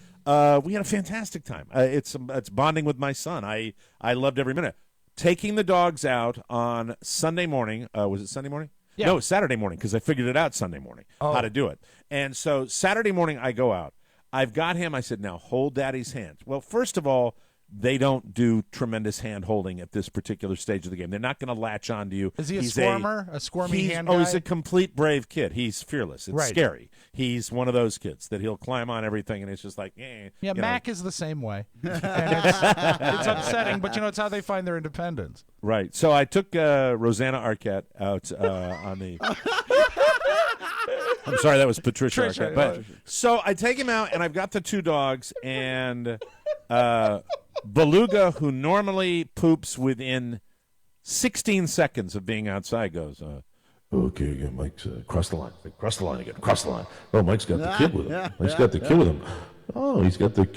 we had a fantastic time. It's bonding with my son. I loved every minute. Taking the dogs out on Sunday morning. Was it Sunday morning? Yeah. No, Saturday morning, because I figured it out Sunday morning, how to do it. And so Saturday morning, I go out. I've got him. I said, now hold Daddy's hands. Well, first of all, they don't do tremendous hand-holding at this particular stage of the game. They're not going to latch on to you. Is he a squirmer? A squirmy hand guy? Oh, he's a complete brave kid. He's fearless. It's Right. scary. He's one of those kids that he'll climb on everything, and it's just like, Yeah, you know. Mac is the same way. And it's upsetting, but, it's how they find their independence. Right. So I took Rosanna Arquette out on the... I'm sorry, that was Patricia Arquette. But, so I take him out, and I've got the 2 dogs, and Beluga, who normally poops within 16 seconds of being outside, goes, Okay, again, Mike's cross the line. Cross the line again. Cross the line. Oh, Mike's got the kid with him. Mike's got the kid with him. Oh, he's got got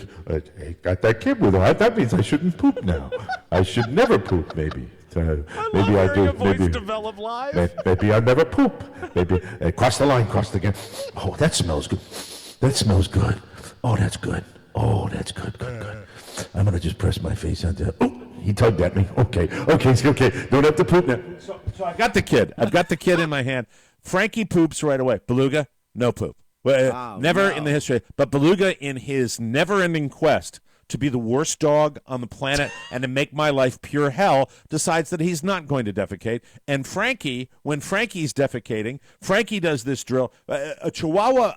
that kid with him. That means I shouldn't poop now. I should never poop, maybe. Maybe I do. Maybe develop live. Maybe I'll never poop. Maybe cross the line. Cross it again. Oh, that smells good. That smells good. Oh, that's good. Oh, that's good. Good. I'm gonna just press my face on that. Oh, he tugged at me. Okay. Don't have to poop now. So I've got the kid. I've got the kid in my hand. Frankie poops right away. Beluga, no poop. Well, never in the history. But Beluga, in his never-ending quest to be the worst dog on the planet and to make my life pure hell, decides that he's not going to defecate. And Frankie, when Frankie's defecating, Frankie does this drill. A Chihuahua,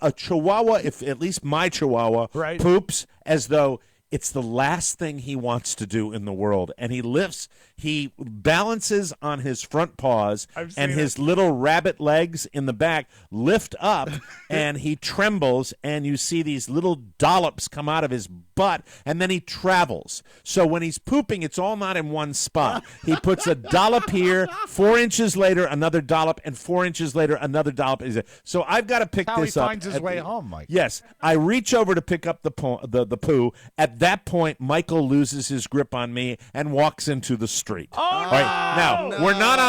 if at least my Chihuahua, poops as though it's the last thing he wants to do in the world. And he balances on his front paws, and his little rabbit legs in the back lift up, and he trembles, and you see these little dollops come out of his butt, and then he travels. So when he's pooping, it's all not in one spot. He puts a dollop here, 4 inches later, another dollop, and 4 inches later, another dollop. So I've got to pick this up. How he finds his way home, Mike. Yes. I reach over to pick up the poo. At that point, Michael loses his grip on me and walks into the street. Oh, all right. Now, we're not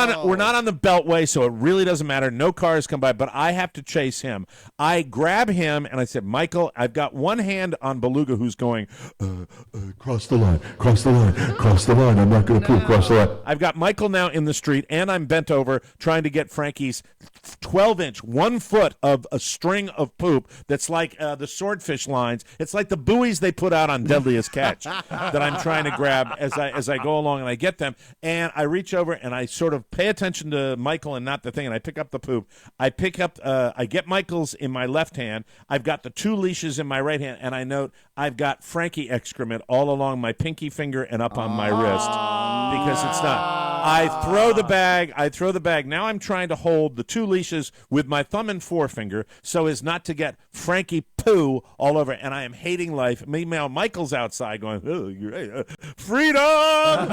on the Beltway, so it really doesn't matter. No cars come by, but I have to chase him. I grab him, and I said, Michael, I've got one hand on Beluga, who's going, cross the line, cross the line, cross the line. I'm not going to poop, cross the line. I've got Michael now in the street, and I'm bent over trying to get Frankie's 12-inch, 1 foot of a string of poop that's like the swordfish lines. It's like the buoys they put out on Deadliest Catch that I'm trying to grab as I go along, and I get them, and I reach over, and I sort of pay attention to Michael and not the thing, and I pick up the poop. I get Michael's in my left hand. I've got the 2 leashes in my right hand, and I note I've got Frankie excrement all along my pinky finger and up on my wrist because it's not. I throw the bag. Now I'm trying to hold the 2 leashes with my thumb and forefinger so as not to get Frankie poo all over, and I am hating life. Meanwhile, Michael's outside going, freedom, freedom.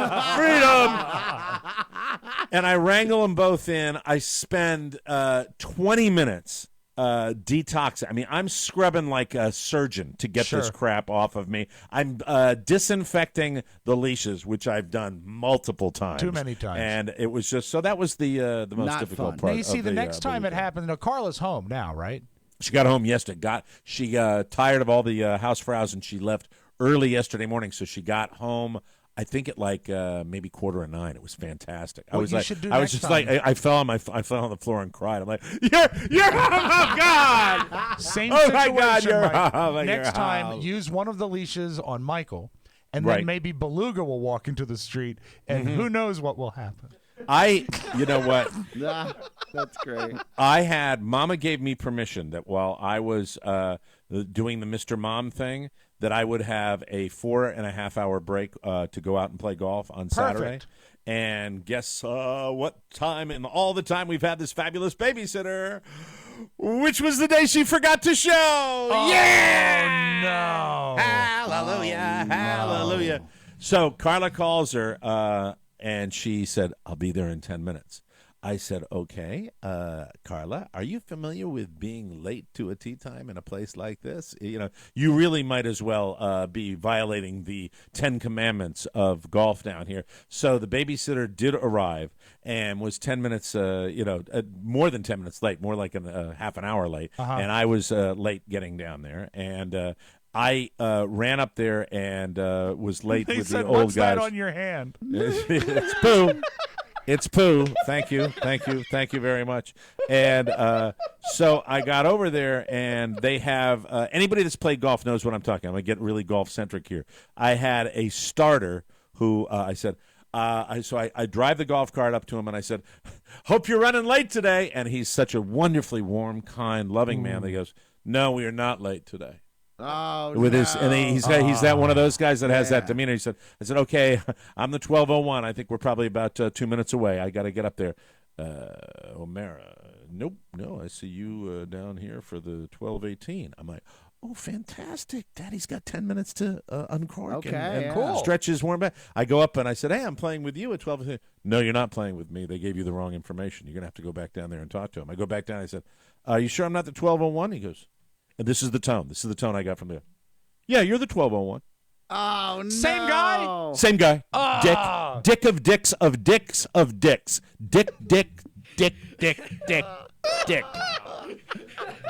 And I wrangle them both in. I spend 20 minutes detoxing. I mean, I'm scrubbing like a surgeon to get this crap off of me. I'm disinfecting the leashes, which I've done multiple times. Too many times. And it was just, so that was the most Not difficult fun. part. Now, you see, the next time it happened, Carla's home now, right? She got home yesterday. She got tired of all the housefrows, and she left early yesterday morning, so she got home, I think at like maybe 8:45. It was fantastic. What I was you like, should do I was next just time. like, I fell on the floor and cried. I'm like, you're oh God, Same oh my situation, God, you're Mike. home, Next you're time, home. use one of the leashes on Michael, and Right. then maybe Beluga will walk into the street, and who knows what will happen. You know what? That's great. Mama gave me permission that while I was doing the Mr. Mom thing, that I would have a 4.5-hour break to go out and play golf on Saturday. And guess what time in all the time we've had this fabulous babysitter, which was the day she forgot to show. Oh, Yeah! no. Hallelujah, hallelujah. So Carla calls her, and she said, I'll be there in 10 minutes. I said, okay, Carla, are you familiar with being late to a tea time in a place like this? You know, you really might as well be violating the 10 commandments of golf down here. So the babysitter did arrive and was 10 minutes, more than 10 minutes late, more like half an hour late. And I was late getting down there. And I ran up there and was late with the old What's guys. that on your hand? It's poo. It's poo. Thank you very much. And so I got over there, and they have anybody that's played golf knows what I'm talking. I'm gonna get really golf centric here. I had a starter who I said. I drive the golf cart up to him, and I said, "Hope you're running late today." And he's such a wonderfully warm, kind, loving man that he goes, "No, we are not late today." Oh, With no. his, and he's that one of those guys that has that demeanor. He said, "I said, okay, I'm the 12:01. I think we're probably about 2 minutes away. I got to get up there." O'Mara, nope, no, I see you down here for the 12:18. I'm like, oh, fantastic! Daddy's got 10 minutes to uncork and stretch his warm back. I go up and I said, hey, I'm playing with you at 12:18. No, you're not playing with me. They gave you the wrong information. You're gonna have to go back down there and talk to him. I go back down. I said, are you sure I'm not the 12:01? He goes. And this is the tone. This is the tone I got from there. Yeah, you're the 12:01. Oh, no. Same guy? Same guy. Oh. Dick of dicks of dicks of dicks. Dick.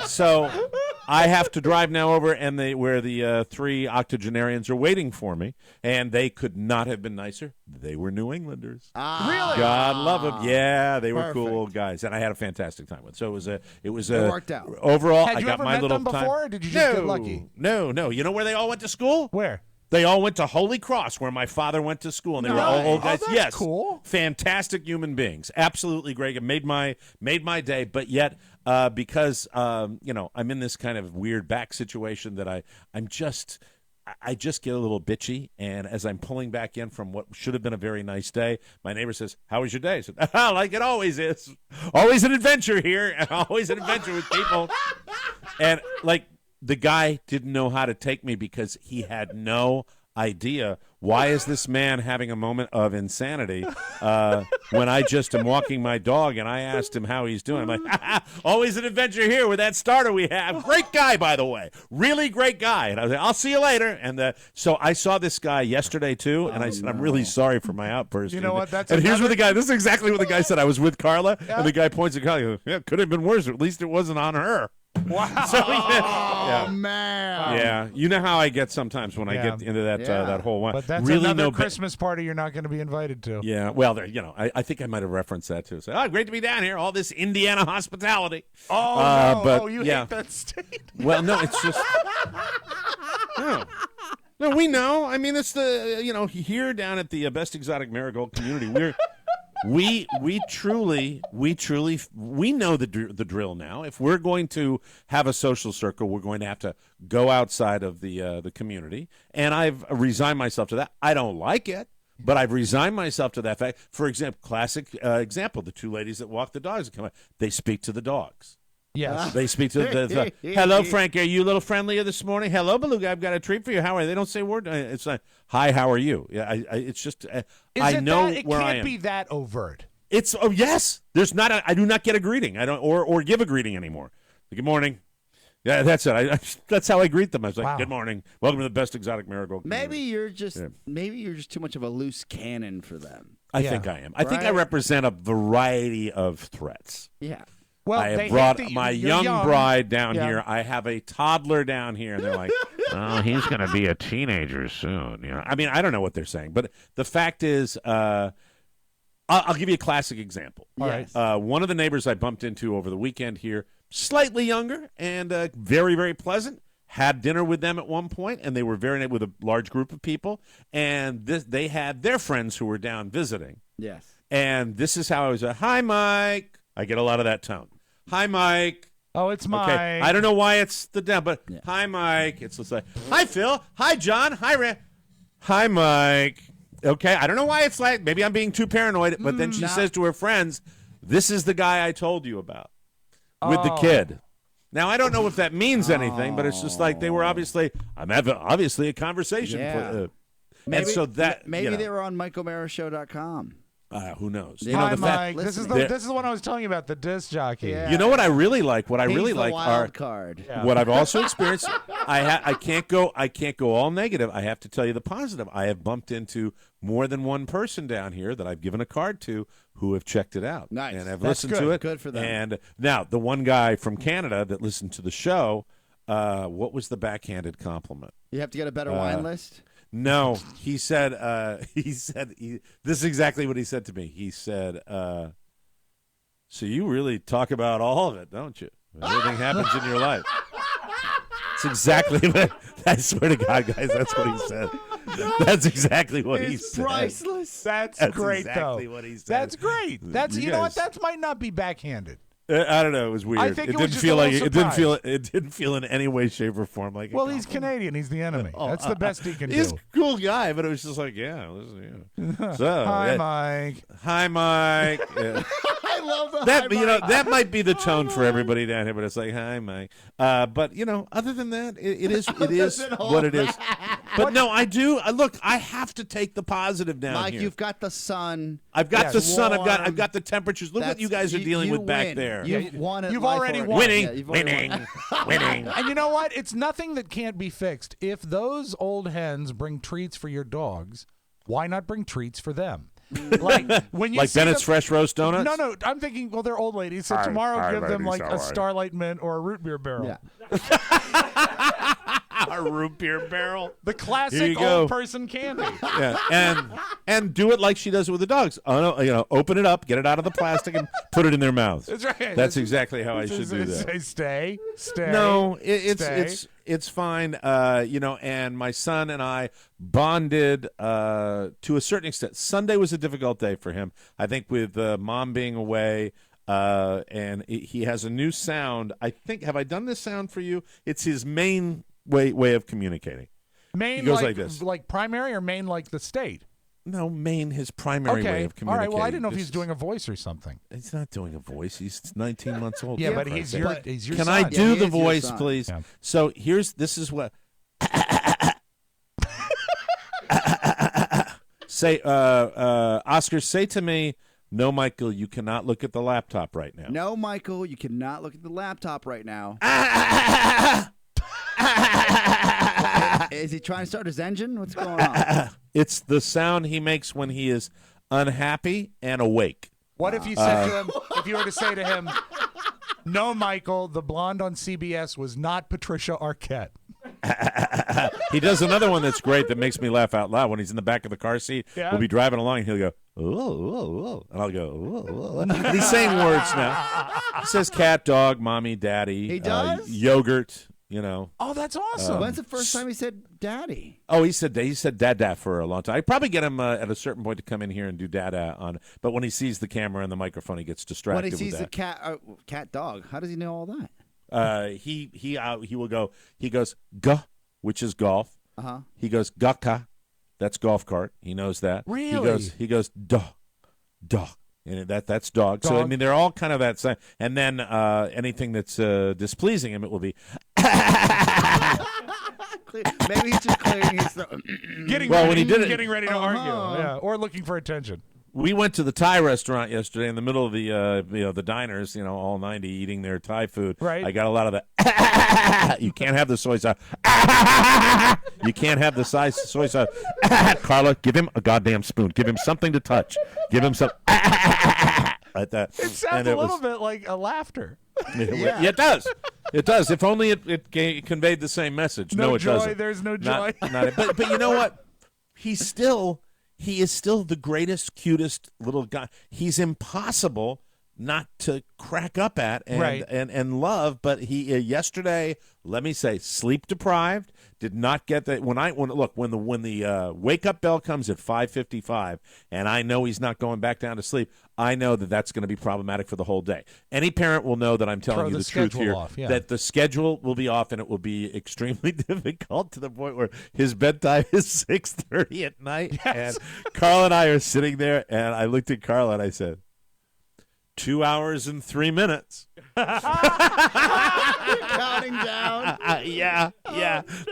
So I have to drive now over where the 3 octogenarians are waiting for me, and they could not have been nicer. they were New Englanders. Really? God love them. Yeah, they were cool Perfect. old guys, and I had a fantastic time with. So it was It worked out. Overall. Had I you got ever my met little them time. before, or did you just get lucky? No. You know where they all went to school? Where? They all went to Holy Cross, where my father went to school, and they were all old guys. Oh, that's yes, cool. Fantastic human beings, absolutely great. It made my day. But yet, because I'm in this kind of weird back situation that I just get a little bitchy, and as I'm pulling back in from what should have been a very nice day, my neighbor says, "How was your day?" I said, "Like it always is. Always an adventure here, and always an adventure with people." And like the guy didn't know how to take me because he had no idea why is this man having a moment of insanity when I just am walking my dog, and I asked him how he's doing. I'm like, always an adventure here with that starter we have. Great guy, by the way. Really great guy. And I was like, I'll see you later. And so I saw this guy yesterday, too, and I said, I'm really sorry for my outburst. You know what? Here's what the guy, this is exactly what the guy said. I was with Carla, and the guy points at Carla. He goes, yeah, could have been worse. At least it wasn't on her. Wow. So, Oh, man. Yeah, you know how I get sometimes when I get into that whole one. But that's really another Christmas party you're not going to be invited to. Yeah, well, I think I might have referenced that too. So, great to be down here. All this Indiana hospitality. Oh, no. But, you hate that state. Well, no, it's just no. We know. I mean, it's the here down at the Best Exotic Marigold community. We truly know the drill now. If we're going to have a social circle, we're going to have to go outside of the community, and I've resigned myself to that. I don't like it, but I've resigned myself to that fact. For example, classic example: the two ladies that walk the dogs come out. They speak to the dogs. Yes. They speak to the hello, Frank, are you a little friendlier this morning? Hello, Beluga, I've got a treat for you. How are you? They don't say a word. It's like, hi, how are you? Yeah, it's just, I know where I am. It can't be that overt. It's, yes. There's not, I do not get a greeting. I don't, or give a greeting anymore. Good morning. Yeah, that's it. That's how I greet them. I was like, good morning. Welcome to the Best Exotic Marigold community. Maybe you're just too much of a loose cannon for them. I think I am. I think I represent a variety of threats. Yeah. Well, I have brought my young bride down here. I have a toddler down here, and they're like, "Oh, he's going to be a teenager soon." I mean, I don't know what they're saying, but the fact is, I'll give you a classic example. Yes. One of the neighbors I bumped into over the weekend here, slightly younger and very, very pleasant. Had dinner with them at one point, and they were with a large group of people, and they had their friends who were down visiting. Yes. And this is how I was. Hi, Mike. I get a lot of that tone. Hi, Mike. Oh, it's Mike. Okay. I don't know why it's the down, but hi, Mike. It's like, hi, Phil. Hi, John. Hi, Ray. Hi, Mike. Okay. I don't know why it's like, maybe I'm being too paranoid, but then she says to her friends, this is the guy I told you about with the kid. Now, I don't know if that means anything, but it's just like they were obviously a conversation. Yeah. And so that maybe they were on MikeO'MaraShow.com. Who knows? Hi, Mike. This is the one I was telling you about, the disc jockey. Yeah. You know what I really like? What I really like wild card. Yeah. What I've also experienced. I can't go all negative. I have to tell you the positive. I have bumped into more than one person down here that I've given a card to who have checked it out. Nice. And have That's listened to it. Good for them. And now the one guy from Canada that listened to the show. What was the backhanded compliment? You have to get a better wine list. No, he said. This is exactly what he said to me. He said, "So you really talk about all of it, don't you? Everything happens in your life." It's exactly what I swear to God, guys. That's what he said. That's exactly what he said. Priceless. That's great, exactly though. what he said. That's great. That's You you know what? guys- That might not be backhanded. I don't know. It was weird. I think it was didn't just feel a like little it didn't feel. surprise. It didn't feel in any way, shape, or form like. Well, he's Canadian. He's the enemy. That's the best he can He's do. a cool guy, but it was just like, yeah. So, Hi, Mike. Hi, Mike. Yeah. I love the That hi, Mike. that might be the tone for everybody down here, but it's like, hi, Mike. But other than that, it is what it is. But no, I do. Look, I have to take the positive down Mike, here. you've got the sun. I've got the sun. warm. I've got the temperatures. Look what you guys are dealing with back win. there. You've won at You've life already already. won. Winning, Yeah, you've already won. winning. And you know what? It's nothing that can't be fixed. If those old hens bring treats for your dogs, why not bring treats for them? Like when you Like see Bennett's them, Fresh Roast Donuts? No. I'm thinking, well, they're old ladies, so tomorrow give them like a Starlight Mint or a root beer barrel. Yeah. All $2 root beer barrel. The Here classic you go. old person candy. Yeah, and do it like she does it with the dogs. Open it up, get it out of the plastic, and put it in their mouths. That's right. That's exactly how I should do that. Stay. No, stay. it's fine. And my son and I bonded to a certain extent. Sunday was a difficult day for him. I think with mom being away. And he has a new sound. I think, have I done this sound for you? It's his main way of communicating. Main he goes like this. Like primary or main like the state? No, main, his primary way of communicating. All right, well, I didn't know if he's doing a voice or something. He's not doing a voice. He's 19 months old. Yeah, but he's your Can son. I do the he is your voice, son. please? Yeah. So this is what. Say, Oscar, say to me, no, Michael, you cannot look at the laptop right now. No, Michael, you cannot look at the laptop right now. Is he trying to start his engine? What's going on? It's the sound he makes when he is unhappy and awake. What if you said to him, if you were to say to him, no, Michael, the blonde on CBS was not Patricia Arquette. He does another one that's great that makes me laugh out loud when he's in the back of the car seat. Yeah. We'll be driving along and he'll go, oh, and I'll go, oh. And he's saying words now. He says cat, dog, mommy, daddy. He does? Yogurt, Oh, that's awesome. When's the first time he said daddy? Oh, he said dada for a long time. I probably get him at a certain point to come in here and do dada on. But when he sees the camera and the microphone, he gets distracted. When he sees with the cat dog, how does he know all that? He will go. He goes ga, which is golf. Uh-huh. He goes gaka, that's golf cart. He knows that. Really? He goes da, and that's dog. So I mean, they're all kind of that same. And then anything that's displeasing him, it will be. Maybe he's just clearing his throat. Getting ready to argue, or looking for attention. We went to the Thai restaurant yesterday in the middle of the diners, all 90 eating their Thai food. Right. I got a lot of the. You can't have the soy sauce. You can't have the soy sauce. Carla, give him a goddamn spoon. Give him something to touch. Give him some. Like that. It sounds a little bit like a laughter. Yeah, it does. It does. If only it conveyed the same message. No, it joy. doesn't. There's no joy. But you know what? He is still the greatest, cutest little guy. He's impossible not to crack up at and love. But he yesterday, let me say, sleep deprived. Did not get that when the wake up bell comes at 5:55, and I know he's not going back down to sleep. I know that's going to be problematic for the whole day. Any parent will know that I'm telling you the truth here. That the schedule will be off, and it will be extremely difficult to the point where his bedtime is 6:30 at night. Yes. And Carl and I are sitting there, and I looked at Carl and I said, 2 hours and 3 minutes. Counting down. Yeah.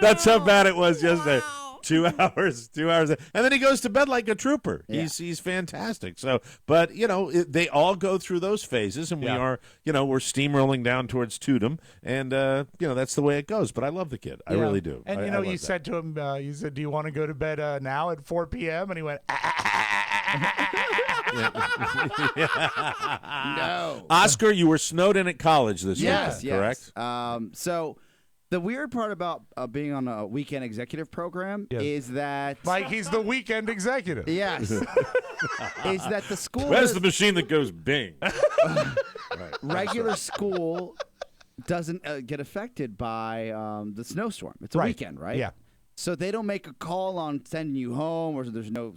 That's how bad it was yesterday. 2 hours. And then he goes to bed like a trooper. Yeah. He's fantastic. So, but, they all go through those phases, and we are, we're steamrolling down towards Tudum, and, that's the way it goes. But I love the kid. I really do. And, I love you that. said to him, you said, do you want to go to bed now at 4 p.m.? And he went, No. Oscar, you were snowed in at college this weekend, correct? So the weird part about being on a weekend executive program is that Mike, he's the weekend executive. Yes. Is that the school Where's the machine that goes bing? regular school doesn't get affected by the snowstorm. It's a weekend, right? Yeah. So they don't make a call on sending you home, or there's no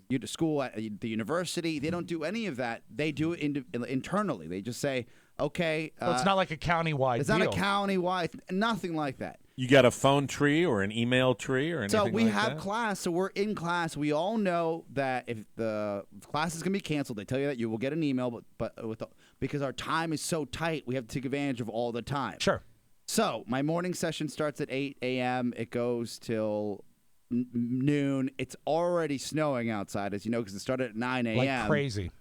you to school at the university. They don't do any of that. They do it internally. They just say, okay. Well, it's not like a county-wide It's deal. not a county-wide, nothing like that. You got a phone tree or an email tree or anything So we like have that? class, so we're in class. We all know that if the class is going to be canceled, they tell you that you will get an email, but because our time is so tight, we have to take advantage of all the time. Sure. So my morning session starts at 8 a.m. It goes till noon. It's already snowing outside, as you know, because it started at 9 a.m. Like crazy.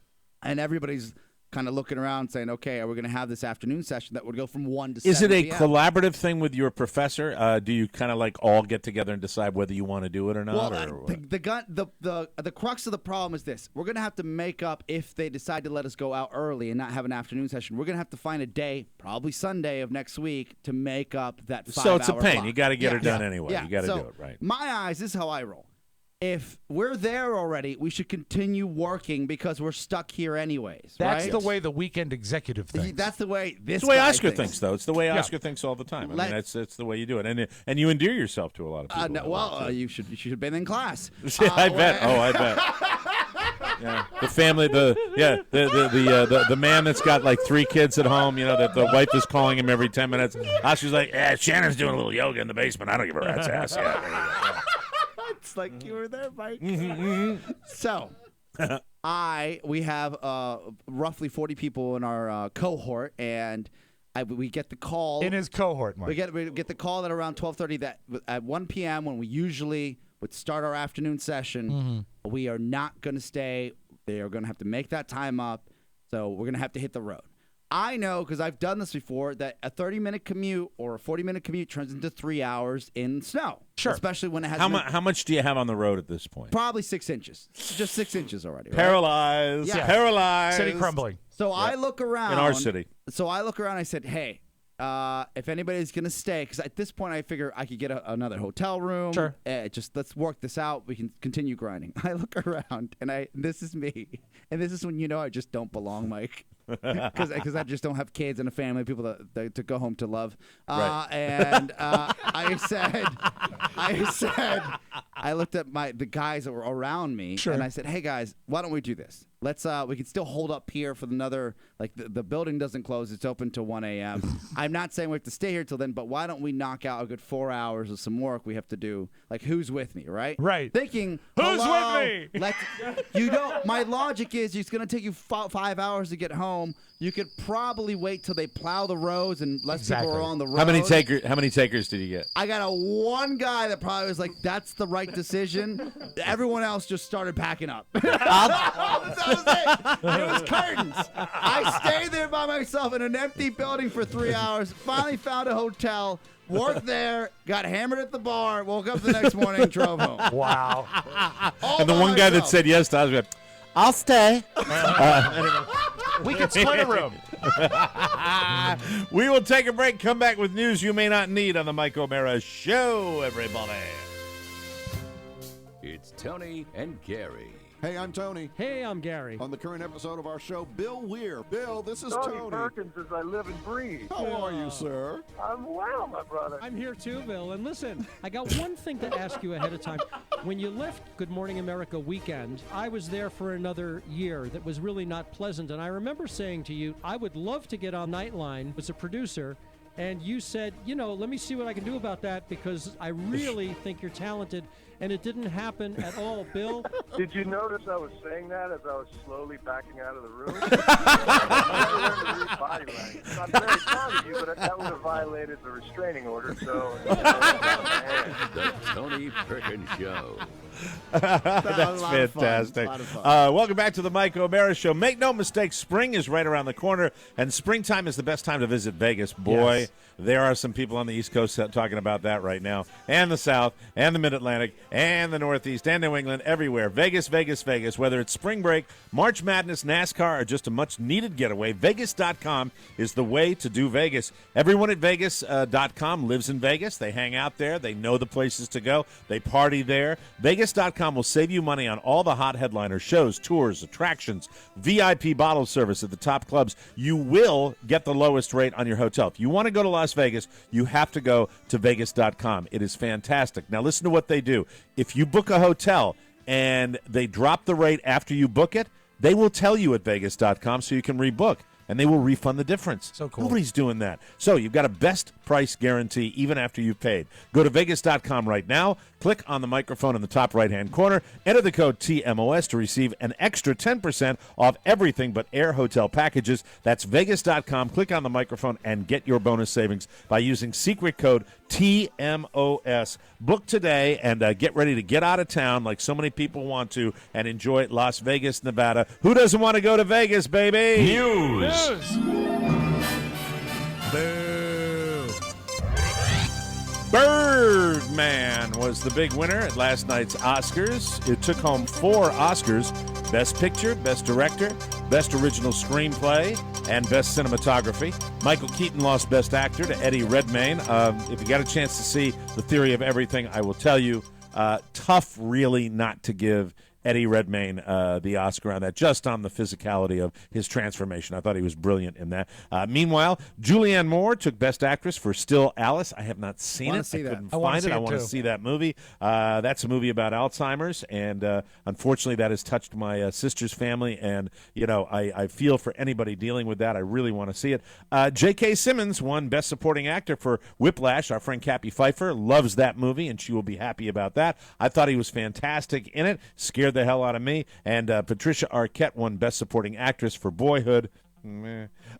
And everybody's kind of looking around saying, okay, are we going to have this afternoon session that would go from 1 to 7 Is it a p.m.? collaborative thing with your professor? Do you kind of like all get together and decide whether you want to do it or not? Well, the crux of the problem is this. We're going to have to make up if they decide to let us go out early and not have an afternoon session. We're going to have to find a day, probably Sunday of next week, to make up that 5 So it's a hour pain. clock. You got to get her done anyway. Yeah. You got to So, do it, right? My eyes, this is how I roll. If we're there already, we should continue working because we're stuck here anyways. That's right? the way the weekend executive thinks. That's the way this It's the way guy Oscar thinks, though. It's the way Yeah. Oscar thinks all the time. I mean, it's the way you do it, and you endear yourself to a lot of people. You should have been in class. Yeah, I bet. Oh, I bet. Yeah, the family, the man that's got like 3 kids at home. You know that the wife is calling him every 10 minutes. Oscar's like, Shannon's doing a little yoga in the basement. I don't give a rat's ass. Yeah. It's like you were there, Mike. So, we have roughly 40 people in our cohort, and we get the call in his cohort. Mike. We get the call at around 12:30 that at 1 p.m. when we usually would start our afternoon session. We are not going to stay. They are going to have to make that time up. So we're going to have to hit the road. I know because I've done this before that a 30-minute commute or a 40-minute commute turns into 3 hours in snow. Sure. Especially when it has How much do you have on the road at this point? Probably 6 inches. Just 6 inches already. Right? Paralyzed. Yeah. Paralyzed. City crumbling. So I look around. In our city. So I look around and I said, hey, if anybody's going to stay, because at this point I figure I could get another hotel room. Sure. Just let's work this out. We can continue grinding. I look around, and this is me. And this is when you know I just don't belong, Mike. Because I just don't have kids and a family, people to go home to love. Right. And I looked at the guys that were around me, Sure. and I said, hey, guys, why don't we do this? Let's we can still hold up here for another, like the building doesn't close. It's open till 1 a.m. I'm not saying we have to stay here till then, but why don't we knock out a good 4 hours of some work we have to do? Like, who's with me, right? Right. Thinking, Who's hello, with me? You don't. My logic is it's going to take you 5 hours to get home. You could probably wait till they plow the roads and less people are on the road. How many takers did you get? I got one guy that probably was like, that's the right decision. Everyone else just started packing up. That was it. It was curtains. I stayed there by myself in an empty building for 3 hours, finally found a hotel, worked there, got hammered at the bar, woke up the next morning and drove home. Wow. And the one guy that said yes to us went, I'll stay. We can split a room. We will take a break, come back with news you may not need on the Mike O'Mara Show, everybody. It's Tony and Gary. Hey, I'm Tony. Hey, I'm Gary. On the current episode of our show, Bill Weir. Bill, this is Tony Tony. Perkins as I live and breathe. How are you, sir? I'm well, my brother. I'm here too, Bill. And listen, I got one thing to ask you ahead of time. When you left Good Morning America weekend, I was there for another year that was really not pleasant. And I remember saying to you, I would love to get on Nightline as a producer. And you said, let me see what I can do about that because I really think you're talented. And it didn't happen at all, Bill. Did you notice I was saying that as I was slowly backing out of the room? I'm very proud of you, but that would have violated the restraining order, so... The Tony Perkins Show. That's fantastic. Welcome back to the Mike O'Mara Show. Make no mistake, spring is right around the corner, and springtime is the best time to visit Vegas. Boy, Yes. There are some people on the East Coast talking about that right now, and the South, and the Mid-Atlantic, and the Northeast, and New England, everywhere. Vegas, Vegas, Vegas. Whether it's spring break, March Madness, NASCAR, or just a much-needed getaway, Vegas.com is the way to do Vegas. Everyone at Vegas.com lives in Vegas. They hang out there. They know the places to go. They party there. Vegas.com will save you money on all the hot headliner shows, tours, attractions, VIP bottle service at the top clubs. You will get the lowest rate on your hotel. If you want to go to Las Vegas, you have to go to Vegas.com. It is fantastic. Now, listen to what they do. If you book a hotel and they drop the rate after you book it, they will tell you at Vegas.com so you can rebook. And they will refund the difference. So cool. Nobody's doing that. So you've got a best price guarantee even after you've paid. Go to Vegas.com right now. Click on the microphone in the top right-hand corner. Enter the code TMOS to receive an extra 10% off everything but air hotel packages. That's Vegas.com. Click on the microphone and get your bonus savings by using secret code TMOS. Book today and get ready to get out of town like so many people want to and enjoy Las Vegas, Nevada. Who doesn't want to go to Vegas, baby? News. Boo. Birdman was the big winner at last night's Oscars. It took home 4 Oscars: Best Picture, Best Director, Best Original Screenplay, and Best Cinematography. Michael Keaton lost Best Actor to Eddie Redmayne. If you got a chance to see The Theory of Everything, I will tell you, tough really not to give Eddie Redmayne the Oscar on that, just on the physicality of his transformation. I thought he was brilliant in that. Meanwhile, Julianne Moore took Best Actress for Still Alice. I have not seen it. I couldn't find it. I want to see that movie. That's a movie about Alzheimer's, and unfortunately that has touched my sister's family, and I feel for anybody dealing with that. I really want to see it. J.K. Simmons won Best Supporting Actor for Whiplash. Our friend Kathy Pfeiffer loves that movie, and she will be happy about that. I thought he was fantastic in it. Scared the hell out of me. And Patricia Arquette won Best Supporting Actress for Boyhood.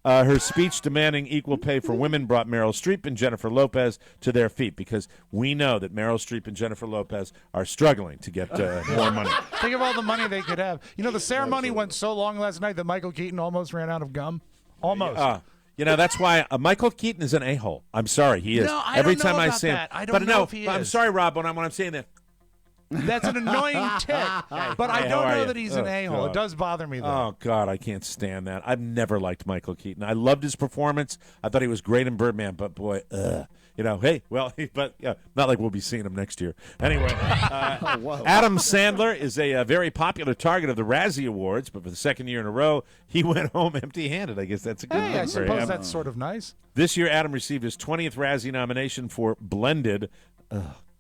Her speech demanding equal pay for women brought Meryl Streep and Jennifer Lopez to their feet, because we know that Meryl Streep and Jennifer Lopez are struggling to get more money. Think of all the money they could have. The ceremony went so long last night that Michael Keaton almost ran out of gum. Almost. That's why Michael Keaton is an a-hole. I'm sorry, he is. No, I Every don't know time I about see him, that. I don't know if he is. I'm sorry, Rob, when I'm saying that. That's an annoying tick. But I don't know that he's an a-hole. It does bother me, though. Oh, God, I can't stand that. I've never liked Michael Keaton. I loved his performance. I thought he was great in Birdman, but boy, not like we'll be seeing him next year. Anyway, Adam Sandler is a very popular target of the Razzie Awards, but for the second year in a row, he went home empty-handed. I guess that's a good thing I for suppose him. that's sort of nice. This year, Adam received his 20th Razzie nomination for Blended.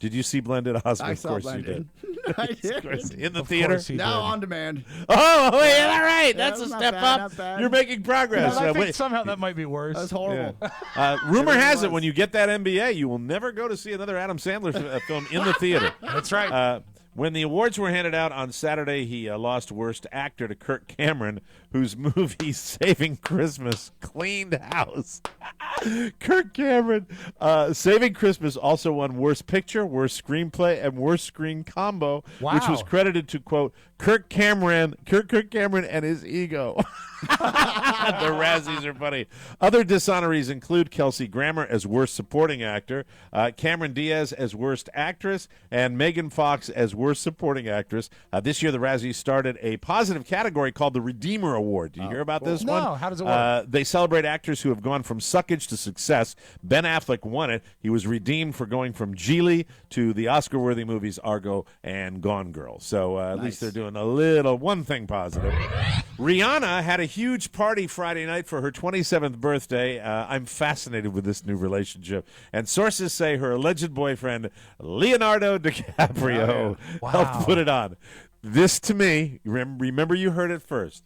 Did you see Blended, Oscar? I saw Of course Blended. you did. I did. In the theater? Now on demand. Oh, wait, all right. That's a not step bad, up. not bad. You're making progress. I think somehow that might be worse. That's horrible. Rumor has it when you get that MBA, you will never go to see another Adam Sandler film in the theater. That's right. When the awards were handed out on Saturday, he lost Worst Actor to Kirk Cameron, whose movie Saving Christmas cleaned house. Kirk Cameron. Saving Christmas also won Worst Picture, Worst Screenplay, and Worst Screen Combo, which was credited to, quote, Kirk Cameron and his ego. The Razzies are funny. Other dishonorees include Kelsey Grammer as Worst Supporting Actor, Cameron Diaz as Worst Actress, and Megan Fox as Worst Supporting Actress. This year, the Razzies started a positive category called the Redeemer Award. Did you hear about this one? No, how does it work? They celebrate actors who have gone from suckage to success. Ben Affleck won it. He was redeemed for going from Geely to the Oscar-worthy movies Argo and Gone Girl. So at least they're doing one thing positive. Rihanna had a huge party Friday night for her 27th birthday. I'm fascinated with this new relationship. And sources say her alleged boyfriend, Leonardo DiCaprio, helped put it on. This, to me, remember you heard it first.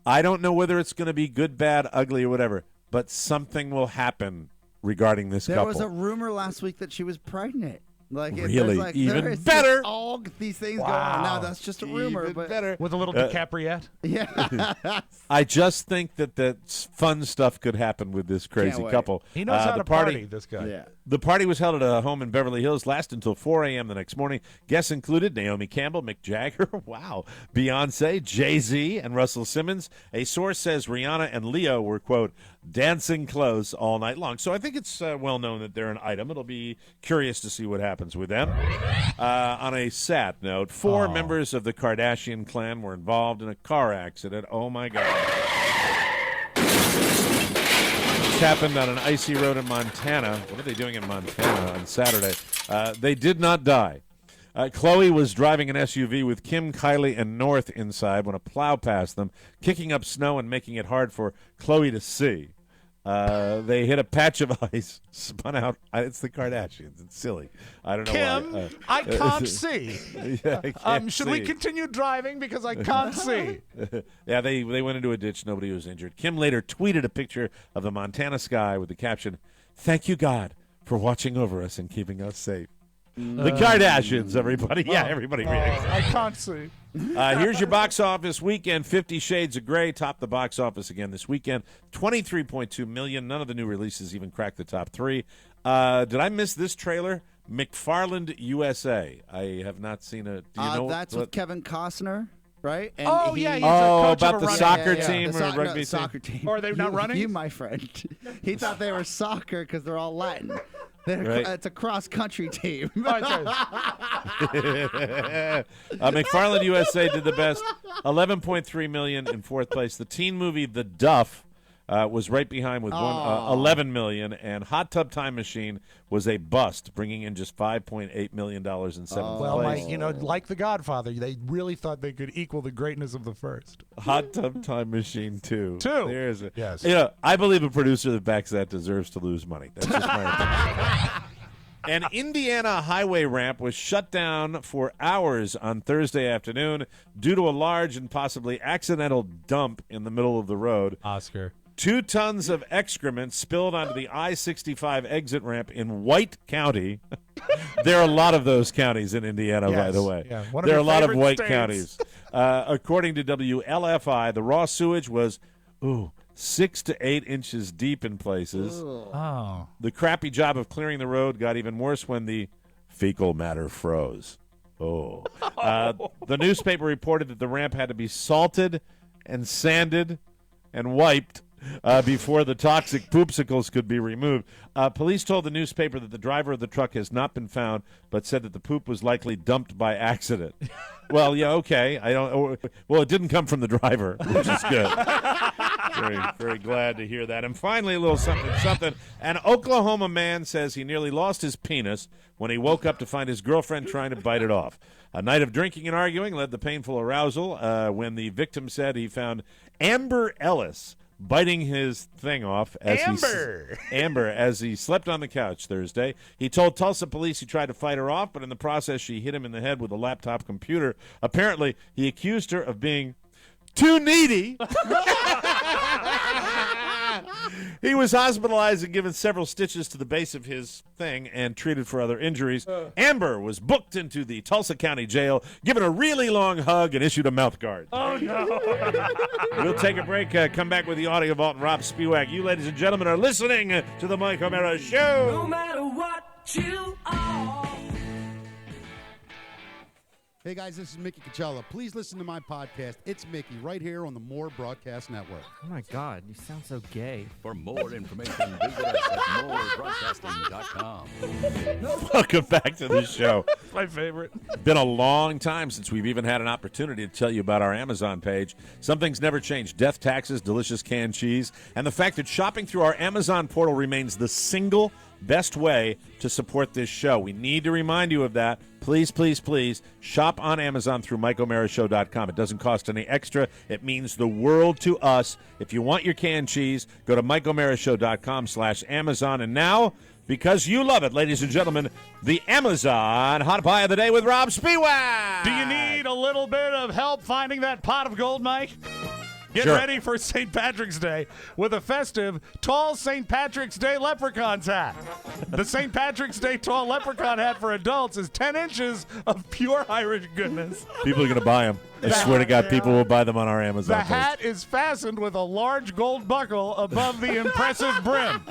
I don't know whether it's going to be good, bad, ugly, or whatever, but something will happen regarding this couple. There was a rumor last week that she was pregnant. Really? Even better. All these things going on. Now that's just a rumor, Even but better. With a little DiCaprio. Yeah. I just think that fun stuff could happen with this crazy couple. He knows how to party, this guy. Yeah. The party was held at a home in Beverly Hills, lasted until 4 a.m. the next morning. Guests included Naomi Campbell, Mick Jagger, Beyonce, Jay-Z, and Russell Simmons. A source says Rihanna and Leo were, quote, dancing close all night long. So I think it's well known that they're an item. It'll be curious to see what happens with them. On a sad note, 4 members of the Kardashian clan were involved in a car accident. Oh, my God. This happened on an icy road in Montana. What are they doing in Montana on Saturday? They did not die. Chloe was driving an SUV with Kim, Kylie, and North inside when a plow passed them, kicking up snow and making it hard for Chloe to see. They hit a patch of ice, spun out. It's the Kardashians. It's silly. I don't know Kim, why. I can't see. Yeah, I can't should we see. continue driving because I can't see? Yeah, they went into a ditch. Nobody was injured. Kim later tweeted a picture of the Montana sky with the caption, "Thank you, God, for watching over us and keeping us safe." The Kardashians, everybody. Yeah, everybody reading. I can't see. Here's your box office weekend. 50 Shades of Grey topped the box office again this weekend. $23.2 million. None of the new releases even cracked the top three. Did I miss this trailer? McFarland USA. I have not seen it. Do you know that's with Kevin Costner, right? And he's a coach about of a the running- soccer yeah. team The or rugby team? soccer team. Or are they not running? You, my friend. He thought they were soccer because they're all Latin. Right. It's a cross-country team. McFarland USA did the best. $11.3 million in fourth place. The teen movie The Duff was right behind with $11 million, and Hot Tub Time Machine was a bust, bringing in just $5.8 million in seventh Well, place. Mike, like The Godfather, they really thought they could equal the greatness of the first. Hot Tub Time Machine 2. There's it. Yes. I believe a producer that backs that deserves to lose money. That's just my opinion. An Indiana highway ramp was shut down for hours on Thursday afternoon due to a large and possibly accidental dump in the middle of the road. Oscar. 2 tons of excrement spilled onto the I-65 exit ramp in White County. There are a lot of those counties in Indiana, by the way. Yeah. One of There are your a lot of favorite white states. counties. According to WLFI, the raw sewage was 6 to 8 inches deep in places. Oh. The crappy job of clearing the road got even worse when the fecal matter froze. The newspaper reported that the ramp had to be salted and sanded and wiped before the toxic poopsicles could be removed. Police told the newspaper that the driver of the truck has not been found, but said that the poop was likely dumped by accident. Well, yeah, okay. It didn't come from the driver, which is good. Very, very glad to hear that. And finally, a little something. An Oklahoma man says he nearly lost his penis when he woke up to find his girlfriend trying to bite it off. A night of drinking and arguing led to painful arousal when the victim said he found Amber Ellis biting his thing off as he slept on the couch Thursday. He told Tulsa police he tried to fight her off, but in the process she hit him in the head with a laptop computer. Apparently, he accused her of being too needy. He was hospitalized and given several stitches to the base of his thing and treated for other injuries. Amber was booked into the Tulsa County Jail, given a really long hug, and issued a mouth guard. Oh, no. We'll take a break, come back with the Audio Vault and Rob Spiewak. You, ladies and gentlemen, are listening to the Mike O'Mara Show. No matter what you are. Hey guys, this is Mickey Coachella. Please listen to my podcast, It's Mickey, right here on the More Broadcast Network. Oh my God, you sound so gay. For more information, visit us at morebroadcasting.com. Welcome back to the show. My favorite. Been a long time since we've even had an opportunity to tell you about our Amazon page. Some things never change. Death taxes, delicious canned cheese, and the fact that shopping through our Amazon portal remains the single best way to support this show. We need to remind you of that. Please, please, please shop on Amazon through MikeO'MaraShow.com. It doesn't cost any extra. It means the world to us. If you want your canned cheese, go to MikeO'MaraShow.com/Amazon. And now, because you love it, ladies and gentlemen, the Amazon Hot Buy of the Day with Rob Spiewak. Do you need a little bit of help finding that pot of gold, Mike? Get Sure. ready for St. Patrick's Day with a festive tall St. Patrick's Day leprechaun's hat. The St. Patrick's Day tall leprechaun hat for adults is 10 inches of pure Irish goodness. People are going to buy them. I swear to God, people will buy them on our Amazon The page. hat is fastened with a large gold buckle above the impressive brim.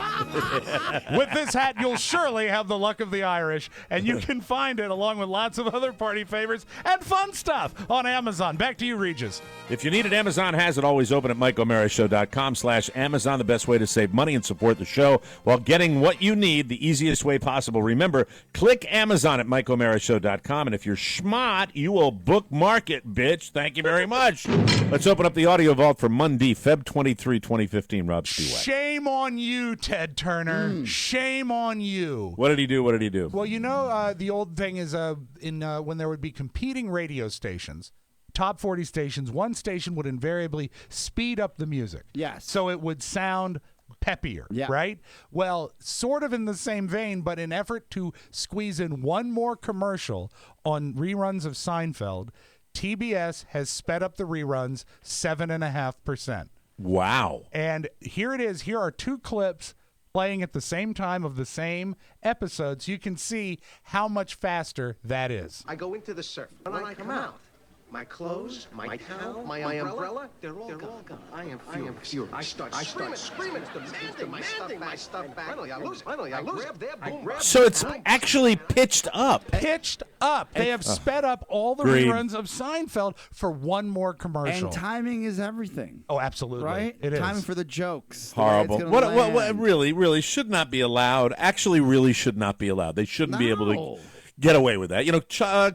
With this hat, you'll surely have the luck of the Irish, and you can find it along with lots of other party favorites and fun stuff on Amazon. Back to you, Regis. If you need it, Amazon has it always open at MikeO'MaraShow.com/Amazon. The best way to save money and support the show while getting what you need the easiest way possible. Remember, click Amazon at MikeO'MaraShow.com, and if you're schmott, you will bookmark it, bitch. Thank you very much. Let's open up the Audio Vault for Monday, Feb 23, 2015. Rob Spiewak. Shame on you, Ted Turner. Shame on you. What did he do? What did he do? Well, you know, the old thing is when there would be competing radio stations, top 40 stations, one station would invariably speed up the music. Yes. So it would sound peppier, right? Well, sort of in the same vein, but in effort to squeeze in one more commercial on reruns of Seinfeld, TBS has sped up the reruns 7.5%. Wow. And here it is. Here are two clips playing at the same time of the same episode, so you can see how much faster that is. I go into the surf. When I come out, my clothes, my towel, my umbrella, they're all gone. I am furious. I start screaming, demanding my stuff back. Finally, I lose it. So it's actually pitched up. Pitched up. They have sped up all the Agreed. reruns of Seinfeld for one more commercial. And timing is everything. Oh, absolutely. Right? It is. Timing for the jokes. the way it's Horrible. gonna What land. really should not be allowed. Actually, really should not be allowed. They shouldn't be able to get away with that.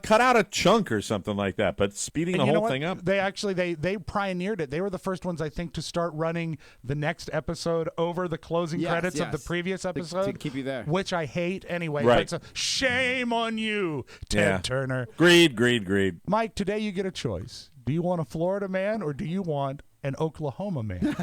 Cut out a chunk or something like that. But speeding the whole thing up. They actually they pioneered it. They were the first ones, I think, to start running the next episode over the closing credits of the previous episode to keep you there. which I hate anyway. Right. It's a shame on you, Ted Turner. Greed. Mike, today you get a choice. Do you want a Florida man or do you want an Oklahoma man?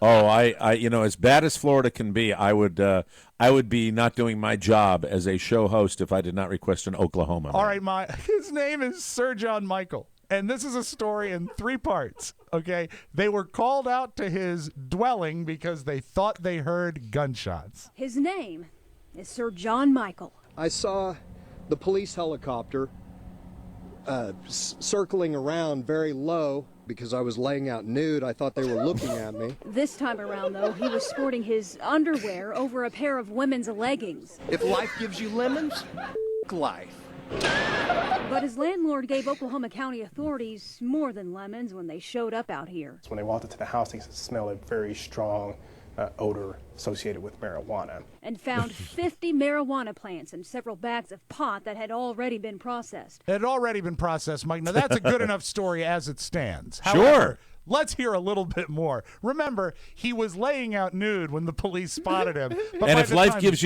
Oh, I as bad as Florida can be, I would be not doing my job as a show host if I did not request an Oklahoma. All right, his name is Sir John Michael, and this is a story in 3 parts. Okay, they were called out to his dwelling because they thought they heard gunshots. His name is Sir John Michael. I saw the police helicopter circling around very low because I was laying out nude. I thought they were looking at me. This time around, though, he was sporting his underwear over a pair of women's leggings. If life gives you lemons, life. But his landlord gave Oklahoma County authorities more than lemons when they showed up out here. When they walked into the house, they smelled a very strong odor associated with marijuana. And found 50 marijuana plants and several bags of pot that had already been processed. It had already been processed, Mike. Now, that's a good enough story as it stands. Sure. However, let's hear a little bit more. Remember, he was laying out nude when the police spotted him. And if life gives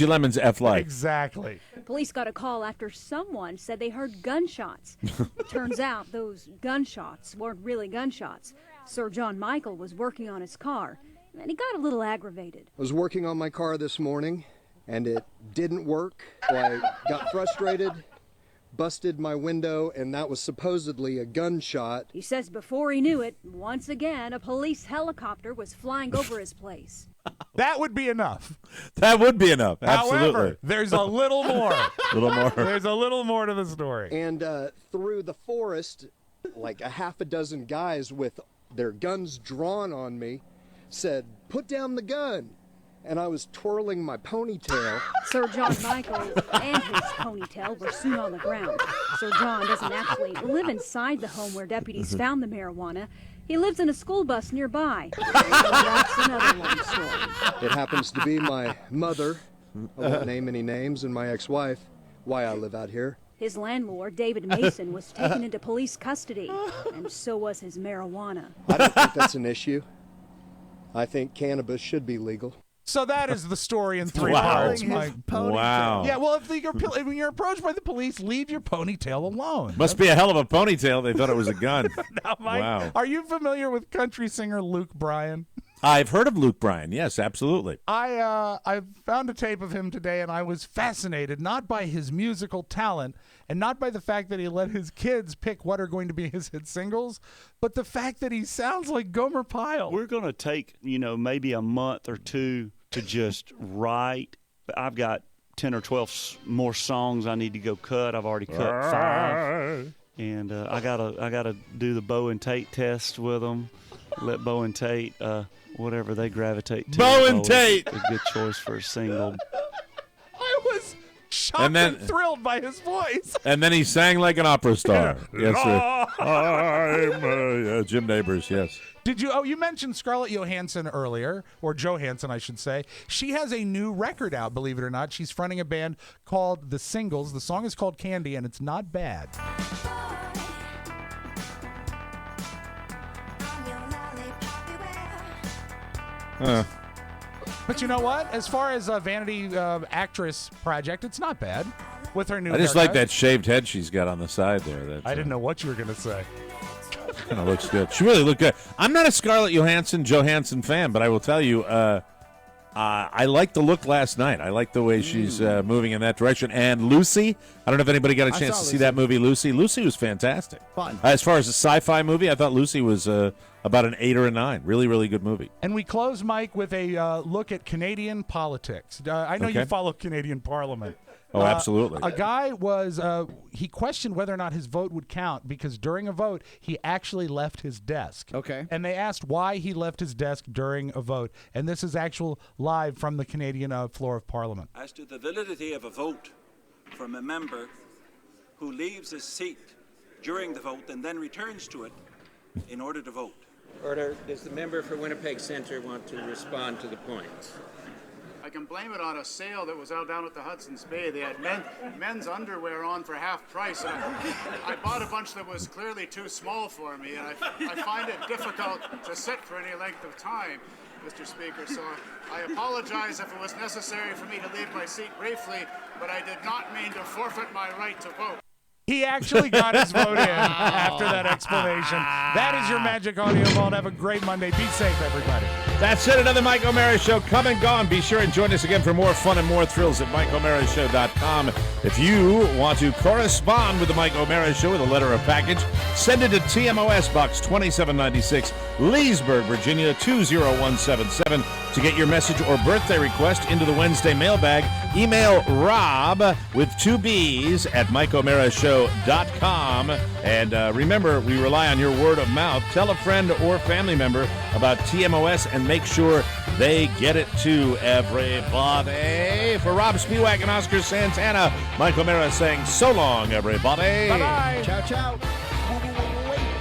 you lemons, F life. Exactly. Police got a call after someone said they heard gunshots. It turns out those gunshots weren't really gunshots. Sir John Michael was working on his car, and he got a little aggravated. I was working on my car this morning, and it didn't work. So I got frustrated, busted my window, and that was supposedly a gunshot. He says before he knew it, once again, a police helicopter was flying over his place. That would be enough. That would be enough. Absolutely. However, there's a little more. There's a little more to the story. And through the forest, like a half a dozen guys with their guns drawn on me said, "Put down the gun." And I was twirling my ponytail. Sir John Michael and his ponytail were soon on the ground. Sir John doesn't actually live inside the home where deputies found the marijuana. He lives in a school bus nearby. That's another long story. It happens to be my mother, I won't name any names, and my ex-wife, why I live out here. His landlord, David Mason, was taken into police custody, and so was his marijuana. I don't think that's an issue. I think cannabis should be legal. So that is the story in 3 Wow. parts, Mike. Wow. Yeah, well, when you're approached by the police, leave your ponytail alone. Must be a hell of a ponytail. They thought it was a gun. Now, Mike, Wow. are you familiar with country singer Luke Bryan? I've heard of Luke Bryan. Yes, absolutely. I found a tape of him today, and I was fascinated, not by his musical talent and not by the fact that he let his kids pick what are going to be his hit singles, but the fact that he sounds like Gomer Pyle. We're going to take, maybe a month or two to just write. I've got 10 or 12 more songs I need to go cut. I've already cut 5. And I gotta do the Bo and Tate test with them. Let Bo and Tate, whatever they gravitate to. Bo and Tate! A good choice for a single. I was shocked and thrilled by his voice. And then he sang like an opera star. Yes, sir. I'm Jim Neighbors, yes. You mentioned Scarlett Johansson earlier, or Johansson, I should say. She has a new record out, believe it or not. She's fronting a band called The Singles. The song is called Candy, and it's not bad. But you know what? As far as a vanity actress project, it's not bad with her new I just haircut. like that shaved head she's got on the side there. I didn't know what you were going to say. Kind of looks good. She really looked good. I'm not a Scarlett Johansson fan, but I will tell you, I liked the look last night. I like the way she's moving in that direction. And Lucy, I don't know if anybody got a chance to see that movie, Lucy. Lucy was fantastic. Fun. As far as a sci-fi movie, I thought Lucy was about an 8 or a 9. Really, really good movie. And we close, Mike, with a look at Canadian politics. I know you follow Canadian Parliament. Oh, absolutely. A guy was, he questioned whether or not his vote would count because during a vote, he actually left his desk. Okay. And they asked why he left his desk during a vote. And this is actual live from the Canadian floor of Parliament. As to the validity of a vote from a member who leaves his seat during the vote and then returns to it in order to vote. Order. Does the member for Winnipeg Centre want to respond to the point? I can blame it on a sale that was out down at the Hudson's Bay. They had men's underwear on for half price. And I bought a bunch that was clearly too small for me, and I find it difficult to sit for any length of time, Mr. Speaker. So I apologize if it was necessary for me to leave my seat briefly, but I did not mean to forfeit my right to vote. He actually got his vote in after that explanation. That is your Magic Audio Vault. Have a great Monday. Be safe, everybody. That's it. Another Mike O'Mara Show come and gone. Be sure and join us again for more fun and more thrills at MikeO'MaraShow.com. If you want to correspond with the Mike O'Mara Show with a letter or package, send it to TMOS Box 2796, Leesburg, Virginia 20177. To get your message or birthday request into the Wednesday mailbag, email Rob with 2 B's at MikeO'MaraShow.com. And remember, we rely on your word of mouth. Tell a friend or family member about TMOS and make sure they get it to everybody. For Rob Spiewak and Oscar Santana, Mike O'Mara saying so long, everybody. Bye-bye. Ciao, ciao. Wait,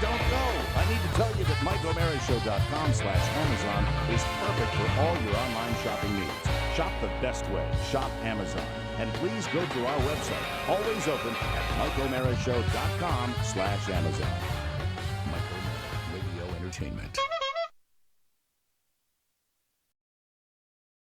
don't go. I need to tell you that MikeO'MaraShow.com/Amazon is perfect for all your online shopping needs. Shop the best way. Shop Amazon. And please go to our website, always open at MikeO'MaraShow.com/Amazon. Mike O'Mara Radio Entertainment.